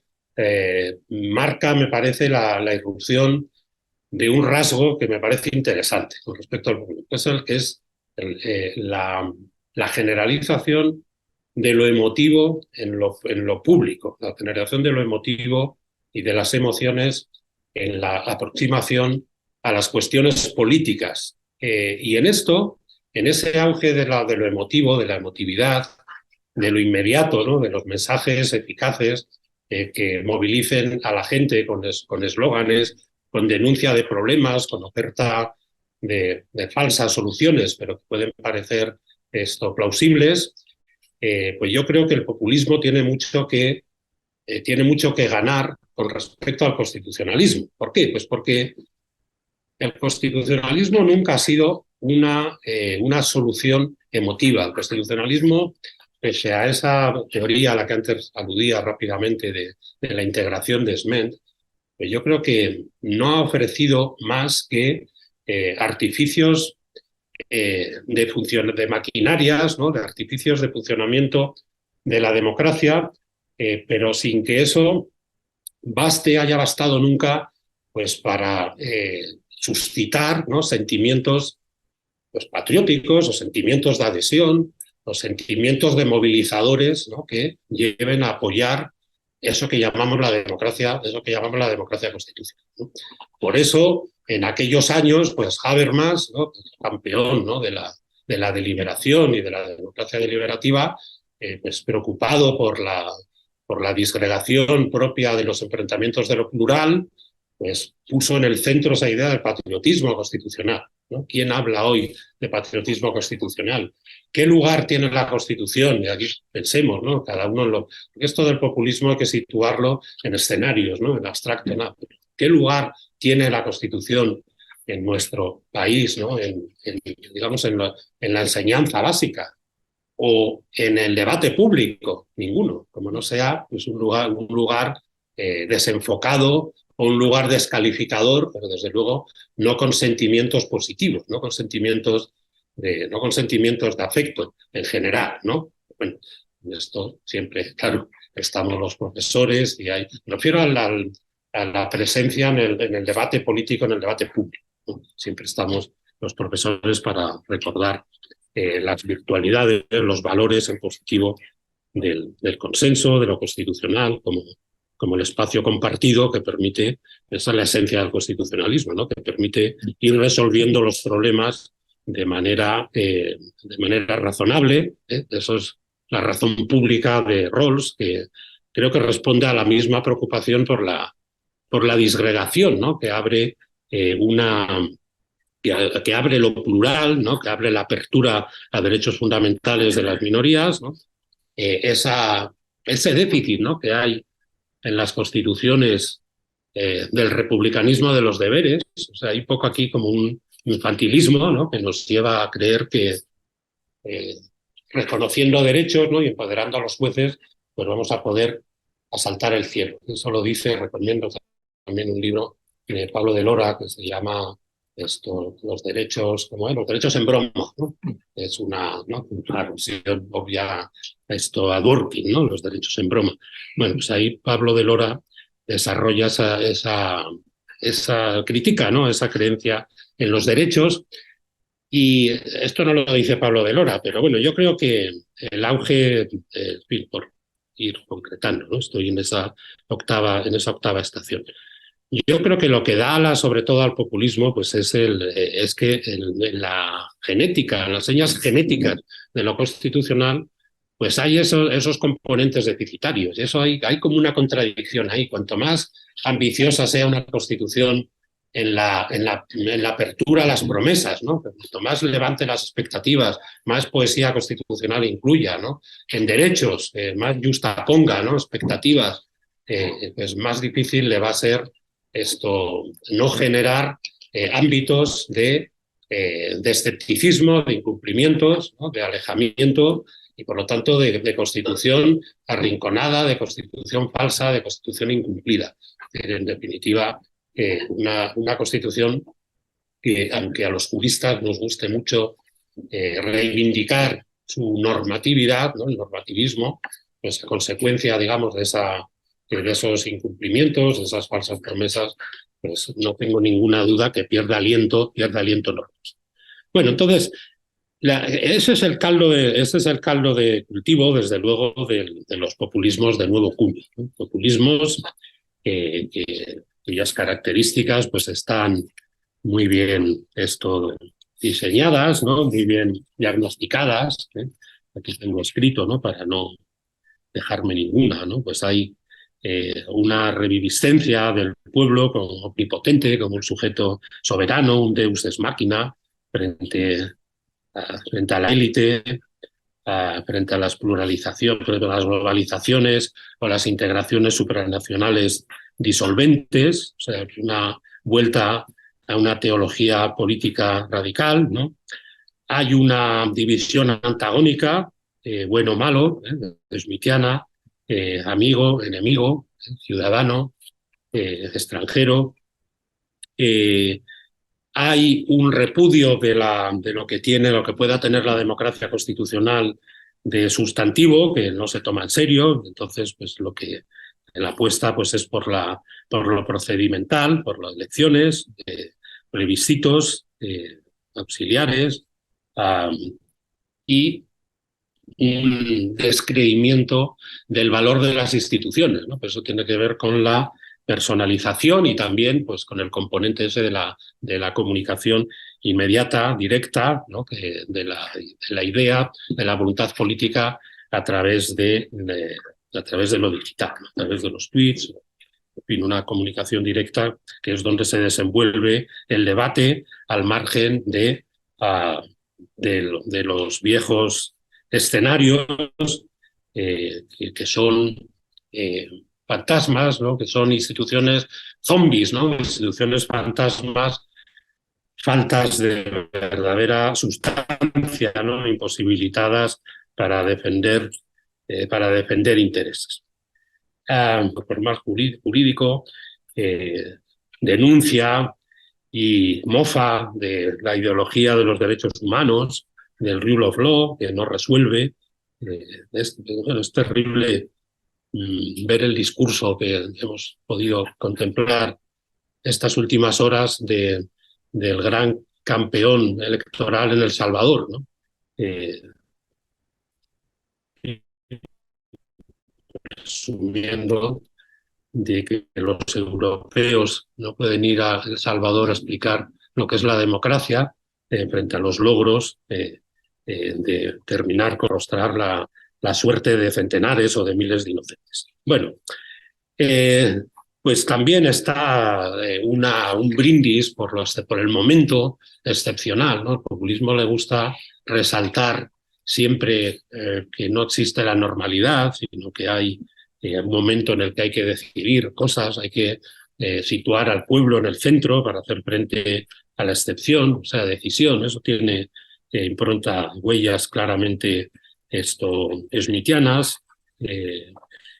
marca, me parece, la irrupción de un rasgo que me parece interesante con respecto al público, que es el que es la generalización de lo emotivo en lo público, la generación de lo emotivo y de las emociones en la aproximación a las cuestiones políticas. Y en esto, en ese auge de lo emotivo, de la emotividad, de lo inmediato, ¿no? De los mensajes eficaces que movilicen a la gente con eslóganes, con denuncia de problemas, con oferta de falsas soluciones, pero que pueden parecer plausibles, pues yo creo que el populismo tiene mucho que ganar con respecto al constitucionalismo. ¿Por qué? Pues porque el constitucionalismo nunca ha sido una solución emotiva. El constitucionalismo, pese a esa teoría a la que antes aludía rápidamente de la integración de Sment, pues yo creo que no ha ofrecido más que artificios de maquinarias, ¿no? De artificios de funcionamiento de la democracia, pero sin que eso haya bastado nunca pues, para suscitar, ¿no? Sentimientos pues, patrióticos o sentimientos de adhesión o sentimientos de movilizadores, ¿no? Que lleven a apoyar eso que llamamos la democracia constitucional, ¿no? Por eso, en aquellos años, pues Habermas, ¿no? Campeón, ¿no? de la deliberación y de la democracia deliberativa, pues preocupado por la disgregación propia de los enfrentamientos de lo plural, pues puso en el centro esa idea del patriotismo constitucional, ¿no? ¿Quién habla hoy de patriotismo constitucional? ¿Qué lugar tiene la Constitución? Y aquí pensemos, ¿no? Cada uno porque esto del populismo hay que situarlo en escenarios, ¿no? En abstracto, ¿no? ¿Qué lugar tiene la Constitución en nuestro país, ¿no? Digamos, en la enseñanza básica o en el debate público? Ninguno, como no sea pues un lugar desenfocado o un lugar descalificador, pero desde luego no con sentimientos positivos, no con sentimientos de afecto en general, ¿no? Bueno, en esto siempre, claro, estamos los profesores y me refiero a la presencia en el debate político, en el debate público, ¿no? Siempre estamos los profesores para recordar las virtualidades, los valores en positivo del consenso, de lo constitucional, como el espacio compartido que permite, esa es la esencia del constitucionalismo, ¿no? Que permite ir resolviendo los problemas de manera razonable. Eso es la razón pública de Rawls, que creo que responde a la misma preocupación por la disgregación, ¿no? Que abre que abre lo plural, ¿no? Que abre la apertura a derechos fundamentales de las minorías, ¿no? Ese déficit, ¿no? Que hay en las constituciones del republicanismo de los deberes. O sea, hay poco aquí como un infantilismo, ¿no? Que nos lleva a creer que reconociendo derechos, ¿no? Y empoderando a los jueces, pues vamos a poder asaltar el cielo. Eso lo recomiendo también un libro de Pablo de Lora que se llama los derechos, los derechos en broma, ¿no? Es una alusión obvia a Dworkin, ¿no? Los derechos en broma. Bueno, pues ahí Pablo de Lora desarrolla esa crítica, ¿no? Esa creencia en los derechos. Y esto no lo dice Pablo de Lora, pero bueno, yo creo que el auge, por ir concretando, ¿no? Estoy en esa octava estación. Yo creo que lo que da sobre todo al populismo pues es que en la genética, en las señas genéticas de lo constitucional, pues hay esos componentes deficitarios. Y eso hay como una contradicción ahí. Cuanto más ambiciosa sea una constitución en la apertura a las promesas, ¿no? Cuanto más levante las expectativas, más poesía constitucional incluya, ¿no? En derechos, más justaponga, ¿no? Expectativas, pues más difícil le va a ser esto, no generar ámbitos de escepticismo, de incumplimientos, ¿no? De alejamiento y por lo tanto de constitución arrinconada, de constitución falsa, de constitución incumplida. En definitiva, una constitución que, aunque a los juristas nos guste mucho reivindicar su normatividad, ¿no? El normativismo, pues a consecuencia, digamos, de esos incumplimientos, de esas falsas promesas, pues no tengo ninguna duda que pierde aliento normas. Bueno, entonces, ese es el caldo de cultivo, desde luego, de los populismos de nuevo cuño, ¿no? Populismos cuyas características pues están muy bien diseñadas, ¿no? Muy bien diagnosticadas, ¿eh? Aquí tengo escrito, ¿no? Para no dejarme ninguna, ¿no? Pues hay una reviviscencia del pueblo como omnipotente, como un sujeto soberano, un deus ex machina, frente a la élite, frente a las pluralizaciones, frente a las globalizaciones o las integraciones supranacionales disolventes, o sea, una vuelta a una teología política radical, ¿no? Hay una división antagónica, bueno-malo, smithiana, amigo, enemigo, ciudadano, extranjero. Hay un repudio de lo que pueda tener la democracia constitucional de sustantivo, que no se toma en serio. Entonces, pues la apuesta pues, es por lo procedimental, por las elecciones, plebiscitos, auxiliares, y un descreimiento del valor de las instituciones, ¿no? Pues eso tiene que ver con la personalización y también pues, con el componente ese de la comunicación inmediata, directa, ¿no? de la idea, de la voluntad política a través de lo digital, ¿no? A través de los tweets, en fin, una comunicación directa que es donde se desenvuelve el debate al margen de los viejos escenarios que son fantasmas, ¿no? Que son instituciones zombies, ¿no? Instituciones fantasmas, faltas de verdadera sustancia, ¿no? Imposibilitadas para defender intereses. Por más jurídico, denuncia y mofa de la ideología de los derechos humanos, del rule of law, que no resuelve. Es terrible ver el discurso que hemos podido contemplar estas últimas horas del gran campeón electoral en El Salvador, ¿no? Asumiendo de que los europeos no pueden ir a El Salvador a explicar lo que es la democracia frente a los logros de terminar con mostrar la suerte de centenares o de miles de inocentes. Bueno, pues también está un brindis por el momento excepcional, ¿no? Al populismo le gusta resaltar siempre que no existe la normalidad, sino que hay un momento en el que hay que decidir cosas, hay que situar al pueblo en el centro para hacer frente a la excepción, o sea, decisión. Eso tiene impronta, huellas claramente smithianas,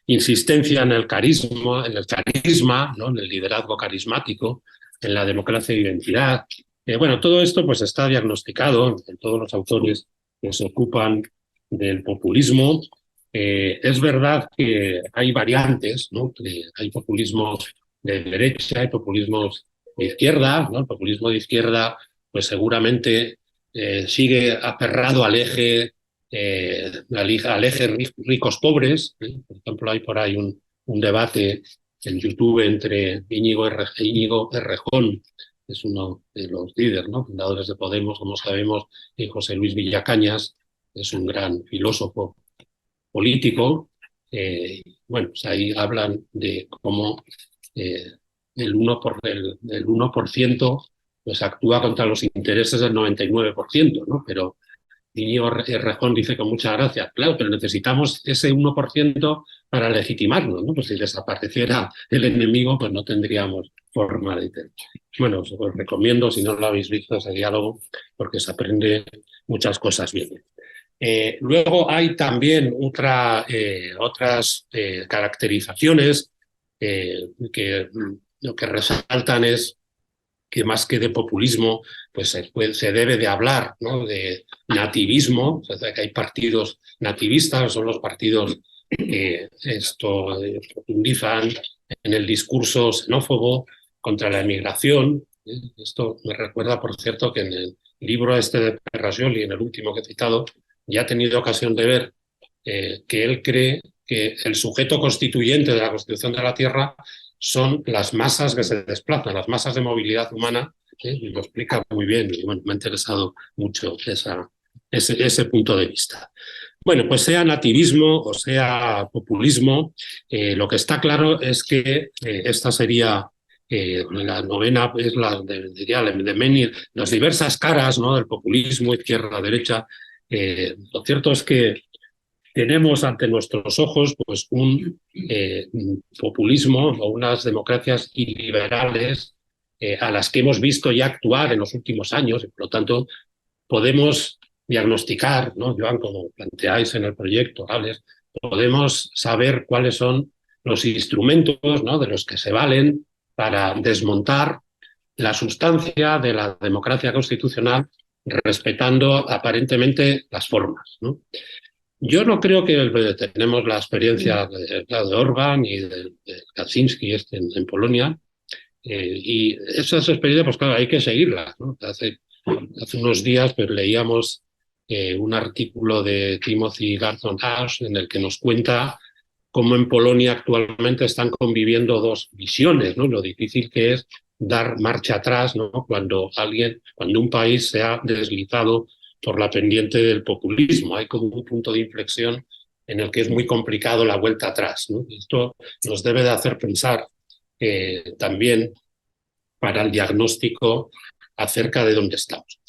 insistencia en el carisma, ¿no? En el liderazgo carismático, en la democracia de identidad. Bueno, todo esto pues está diagnosticado en todos los autores que se ocupan del populismo. Es verdad que hay variantes, ¿no? Hay populismos de derecha, hay populismos de izquierda, ¿no? El populismo de izquierda pues seguramente sigue aferrado al eje ricos-pobres. Por ejemplo, hay por ahí un debate en YouTube entre Íñigo Errejón, es uno de los líderes, ¿no?, fundadores de Podemos, como sabemos, y José Luis Villacañas, es un gran filósofo político. Bueno, pues ahí hablan de cómo el 1% pues actúa contra los intereses del 99%, ¿no? Pero Íñigo Errejón dice con mucha gracia, claro, pero necesitamos ese 1% para legitimarlo, ¿no? Pues si desapareciera el enemigo, pues no tendríamos forma de tener. Bueno, os recomiendo, si no lo habéis visto, ese diálogo, porque se aprende muchas cosas bien. Luego hay también otras caracterizaciones que lo que resaltan es que más que de populismo, pues se debe de hablar, ¿no?, de nativismo, o sea, que hay partidos nativistas, son los partidos que profundizan en el discurso xenófobo contra la emigración. Esto me recuerda, por cierto, que en el libro este de Perrasoli, en el último que he citado, ya he tenido ocasión de ver que él cree que el sujeto constituyente de la Constitución de la Tierra son las masas que se desplazan, las masas de movilidad humana, y lo explica muy bien, y bueno, me ha interesado mucho ese punto de vista. Bueno, pues sea nativismo o sea populismo, lo que está claro es que esta sería la novena, es de Menir, las diversas caras, ¿no?, del populismo, izquierda, derecha. Lo cierto es que tenemos ante nuestros ojos pues un populismo o unas democracias iliberales a las que hemos visto ya actuar en los últimos años, y por lo tanto podemos diagnosticar, ¿no?, Joan, como planteáis en el proyecto, Alex, podemos saber cuáles son los instrumentos, ¿no?, de los que se valen para desmontar la sustancia de la democracia constitucional, respetando aparentemente las formas, ¿no? Yo no creo que tenemos la experiencia de Orbán y de Kaczynski en Polonia, y esas experiencias, pues claro, hay que seguirlas, ¿no? Hace unos días pues, leíamos un artículo de Timothy Garton Ash en el que nos cuenta cómo en Polonia actualmente están conviviendo dos visiones, ¿no? Lo difícil que es dar marcha atrás, ¿no?, cuando un país se ha deslizado por la pendiente del populismo. Hay como un punto de inflexión en el que es muy complicado la vuelta atrás, ¿no? Esto nos debe de hacer pensar también para el diagnóstico acerca de dónde estamos.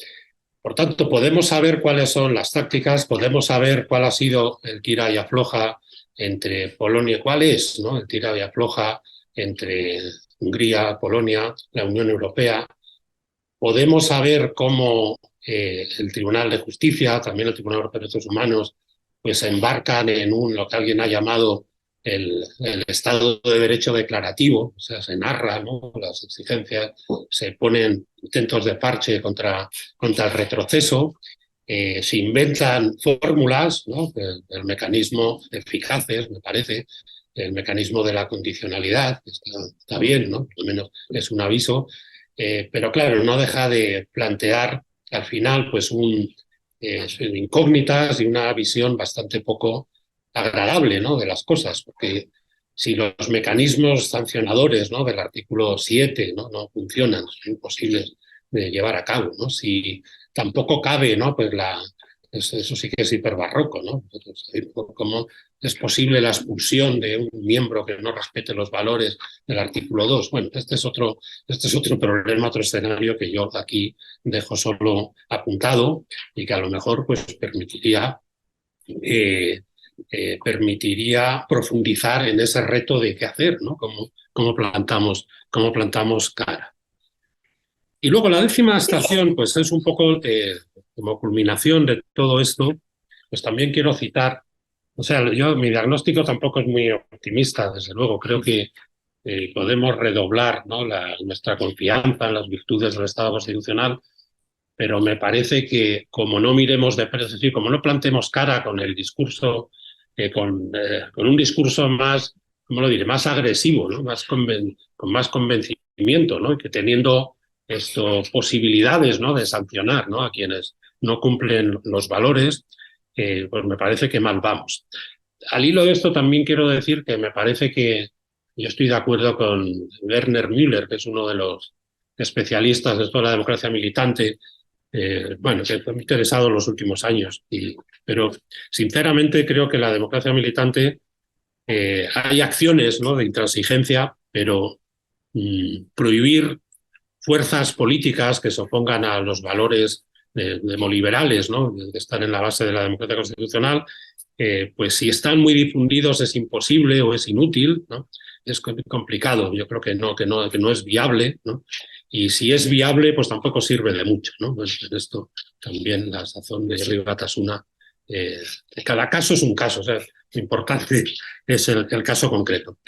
Por tanto, podemos saber cuáles son las tácticas, podemos saber cuál ha sido el tira y afloja entre Polonia, cuál es, ¿no?, el tira y afloja entre Hungría, Polonia, la Unión Europea. Podemos saber cómo el Tribunal de Justicia, también el Tribunal de Derechos Humanos, pues se embarcan en lo que alguien ha llamado el Estado de Derecho declarativo, o sea, se narra, ¿no?, las exigencias, se ponen intentos de parche contra el retroceso, se inventan fórmulas, ¿no?, el mecanismo eficaces, me parece, el mecanismo de la condicionalidad, está bien, ¿no?, por lo menos es un aviso, pero claro, no deja de plantear al final pues incógnitas y una visión bastante poco agradable, ¿no?, de las cosas, porque si los mecanismos sancionadores, ¿no?, del artículo 7 no funcionan, son imposibles de llevar a cabo, ¿no?, si tampoco cabe, ¿no?, pues eso sí que es hiperbarroco, ¿no? ¿Cómo es posible la expulsión de un miembro que no respete los valores del artículo 2? Bueno, este es otro problema, otro escenario que yo aquí dejo solo apuntado y que a lo mejor pues permitiría profundizar en ese reto de qué hacer, ¿no? Cómo plantamos cara. Y luego la 10ª estación, pues es un poco como culminación de todo esto, pues también quiero citar, o sea, mi diagnóstico tampoco es muy optimista, desde luego, creo que podemos redoblar, ¿no?, nuestra confianza en las virtudes del Estado constitucional, pero me parece que como no miremos es decir, como no plantemos cara con el discurso, con un discurso más, ¿cómo lo diré?, más agresivo, ¿no?, con más convencimiento, ¿no?, y que teniendo posibilidades, ¿no?, de sancionar, ¿no?, a quienes no cumplen los valores, pues me parece que mal vamos. Al hilo de esto también quiero decir que me parece que yo estoy de acuerdo con Werner Müller, que es uno de los especialistas de toda la democracia militante, bueno, que me ha interesado en los últimos años. Pero sinceramente creo que la democracia militante, hay acciones, ¿no?, de intransigencia, pero prohibir fuerzas políticas que se opongan a los valores demoliberales, ¿no?, que están en la base de la democracia constitucional, pues si están muy difundidos es imposible o es inútil, ¿no? Es complicado, yo creo que no es viable, ¿no? Y si es viable, pues tampoco sirve de mucho, ¿no? Pues en esto también la sazón de Río Batasuna, cada caso es un caso, o sea, lo importante es el caso concreto.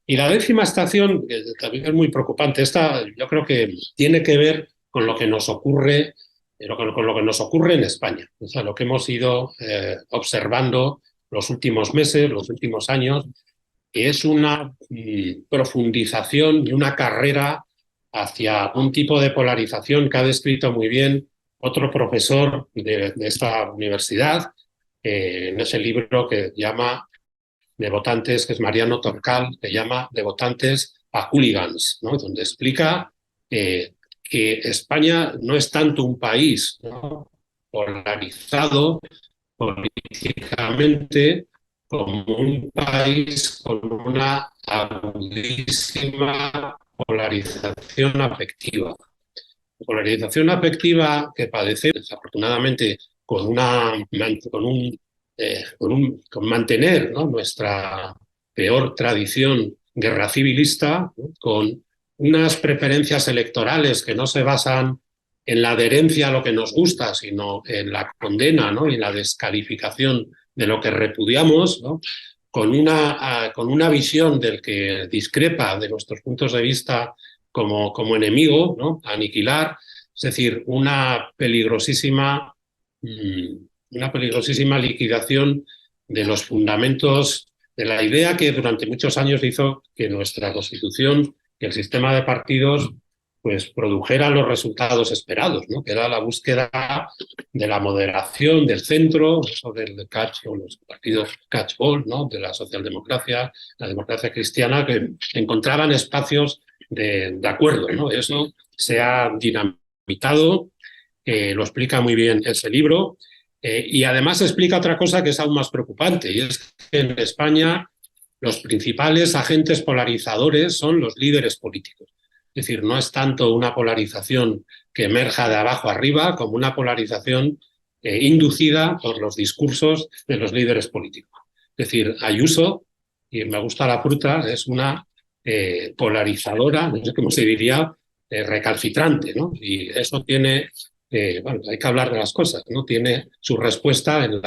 Y la 10ª estación, que también es muy preocupante, esta yo creo que tiene que ver con lo que nos ocurre, con lo que nos ocurre en España, o sea, lo que hemos ido observando los últimos meses, los últimos años, que es una profundización y una carrera hacia un tipo de polarización que ha descrito muy bien otro profesor de esta universidad, en ese libro que llama de votantes, que es Mariano Torcal, que llama de votantes a hooligans, ¿no?, donde explica que España no es tanto un país, ¿no?, polarizado políticamente, como un país con una agudísima polarización afectiva. Polarización afectiva que padece, desafortunadamente, con mantener, ¿no?, nuestra peor tradición guerra civilista, ¿no?, con unas preferencias electorales que no se basan en la adherencia a lo que nos gusta, sino en la condena, ¿no?, y la descalificación de lo que repudiamos, ¿no?, con una visión del que discrepa de nuestros puntos de vista como enemigo, ¿no?, aniquilar, es decir, una peligrosísima liquidación de los fundamentos de la idea que durante muchos años hizo que nuestra Constitución, que el sistema de partidos, pues produjera los resultados esperados, ¿no?, que era la búsqueda de la moderación del centro, eso del catch, o los partidos catch-all, ¿no?, de la socialdemocracia, la democracia cristiana, que encontraban espacios de acuerdo, ¿no? Eso se ha dinamitado, lo explica muy bien ese libro, y además explica otra cosa que es aún más preocupante, y es que en España los principales agentes polarizadores son los líderes políticos. Es decir, no es tanto una polarización que emerja de abajo arriba como una polarización inducida por los discursos de los líderes políticos. Es decir, Ayuso, y me gusta la fruta, es una polarizadora, no sé cómo se diría, recalcitrante, ¿no? Y eso tiene, bueno, hay que hablar de las cosas, ¿no? Tiene su respuesta en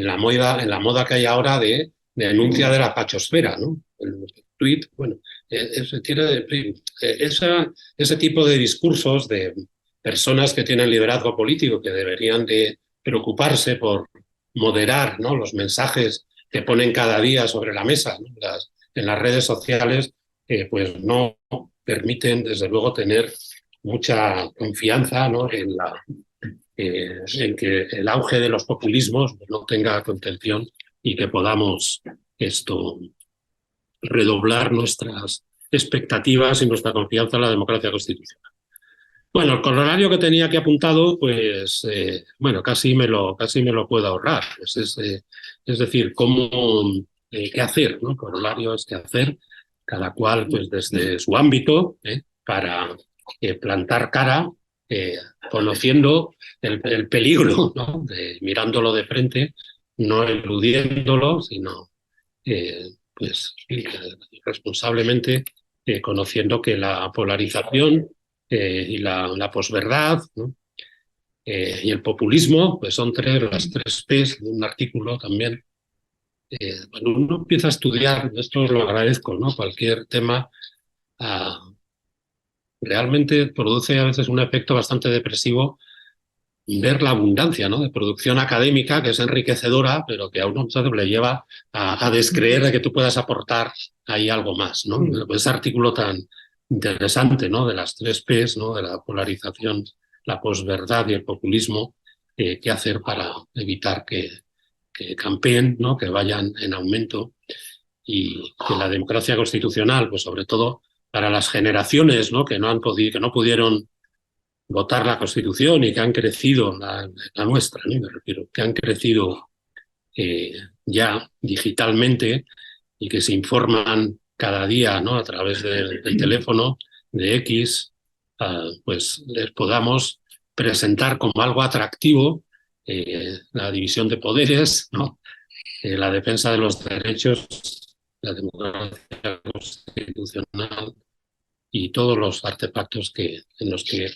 la moda que hay ahora de denuncia de la pachosfera, ¿no? El tuit, bueno, ese tipo de discursos de personas que tienen liderazgo político, que deberían de preocuparse por moderar, ¿no?, los mensajes que ponen cada día sobre la mesa, ¿no?, en las redes sociales, pues no permiten, desde luego, tener mucha confianza, ¿no?, en que el auge de los populismos no tenga contención y que podamos redoblar nuestras expectativas y nuestra confianza en la democracia constitucional. Bueno, el corolario que tenía aquí apuntado, pues, bueno, casi me lo puedo ahorrar. Pues es decir, qué hacer, ¿no? El corolario es qué hacer, cada cual, pues, desde su ámbito, para plantar cara, conociendo el peligro, ¿no?, mirándolo de frente, no eludiéndolo, sino pues responsablemente, conociendo que la polarización y la posverdad, ¿no?, y el populismo, pues son las tres P's de un artículo también. Cuando uno empieza a estudiar, esto lo agradezco, ¿no?, cualquier tema, realmente produce a veces un efecto bastante depresivo ver la abundancia, ¿no?, de producción académica, que es enriquecedora, pero que a uno le lleva a descreer de que tú puedas aportar ahí algo más, ¿no? Ese artículo tan interesante, ¿no?, de las tres P's, ¿no?, de la polarización, la posverdad y el populismo, qué hacer para evitar que campeen, ¿no?, que vayan en aumento. y que la democracia constitucional, pues sobre todo para las generaciones, ¿no? Que no pudieron votar la Constitución y que han crecido, la nuestra, ¿no? Me refiero, que han crecido ya digitalmente y que se informan cada día, ¿no? A través del teléfono, de X, pues les podamos presentar como algo atractivo la división de poderes, ¿no? La defensa de los derechos, la democracia constitucional y todos los artefactos en los que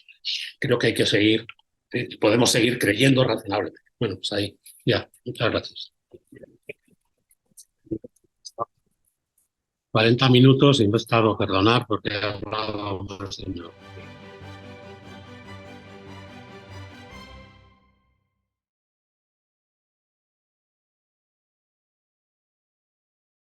creo que hay que seguir, podemos seguir creyendo razonablemente. Bueno, pues ahí, ya, muchas gracias. 40 minutos y no he estado, perdonar porque he hablado más de una hora.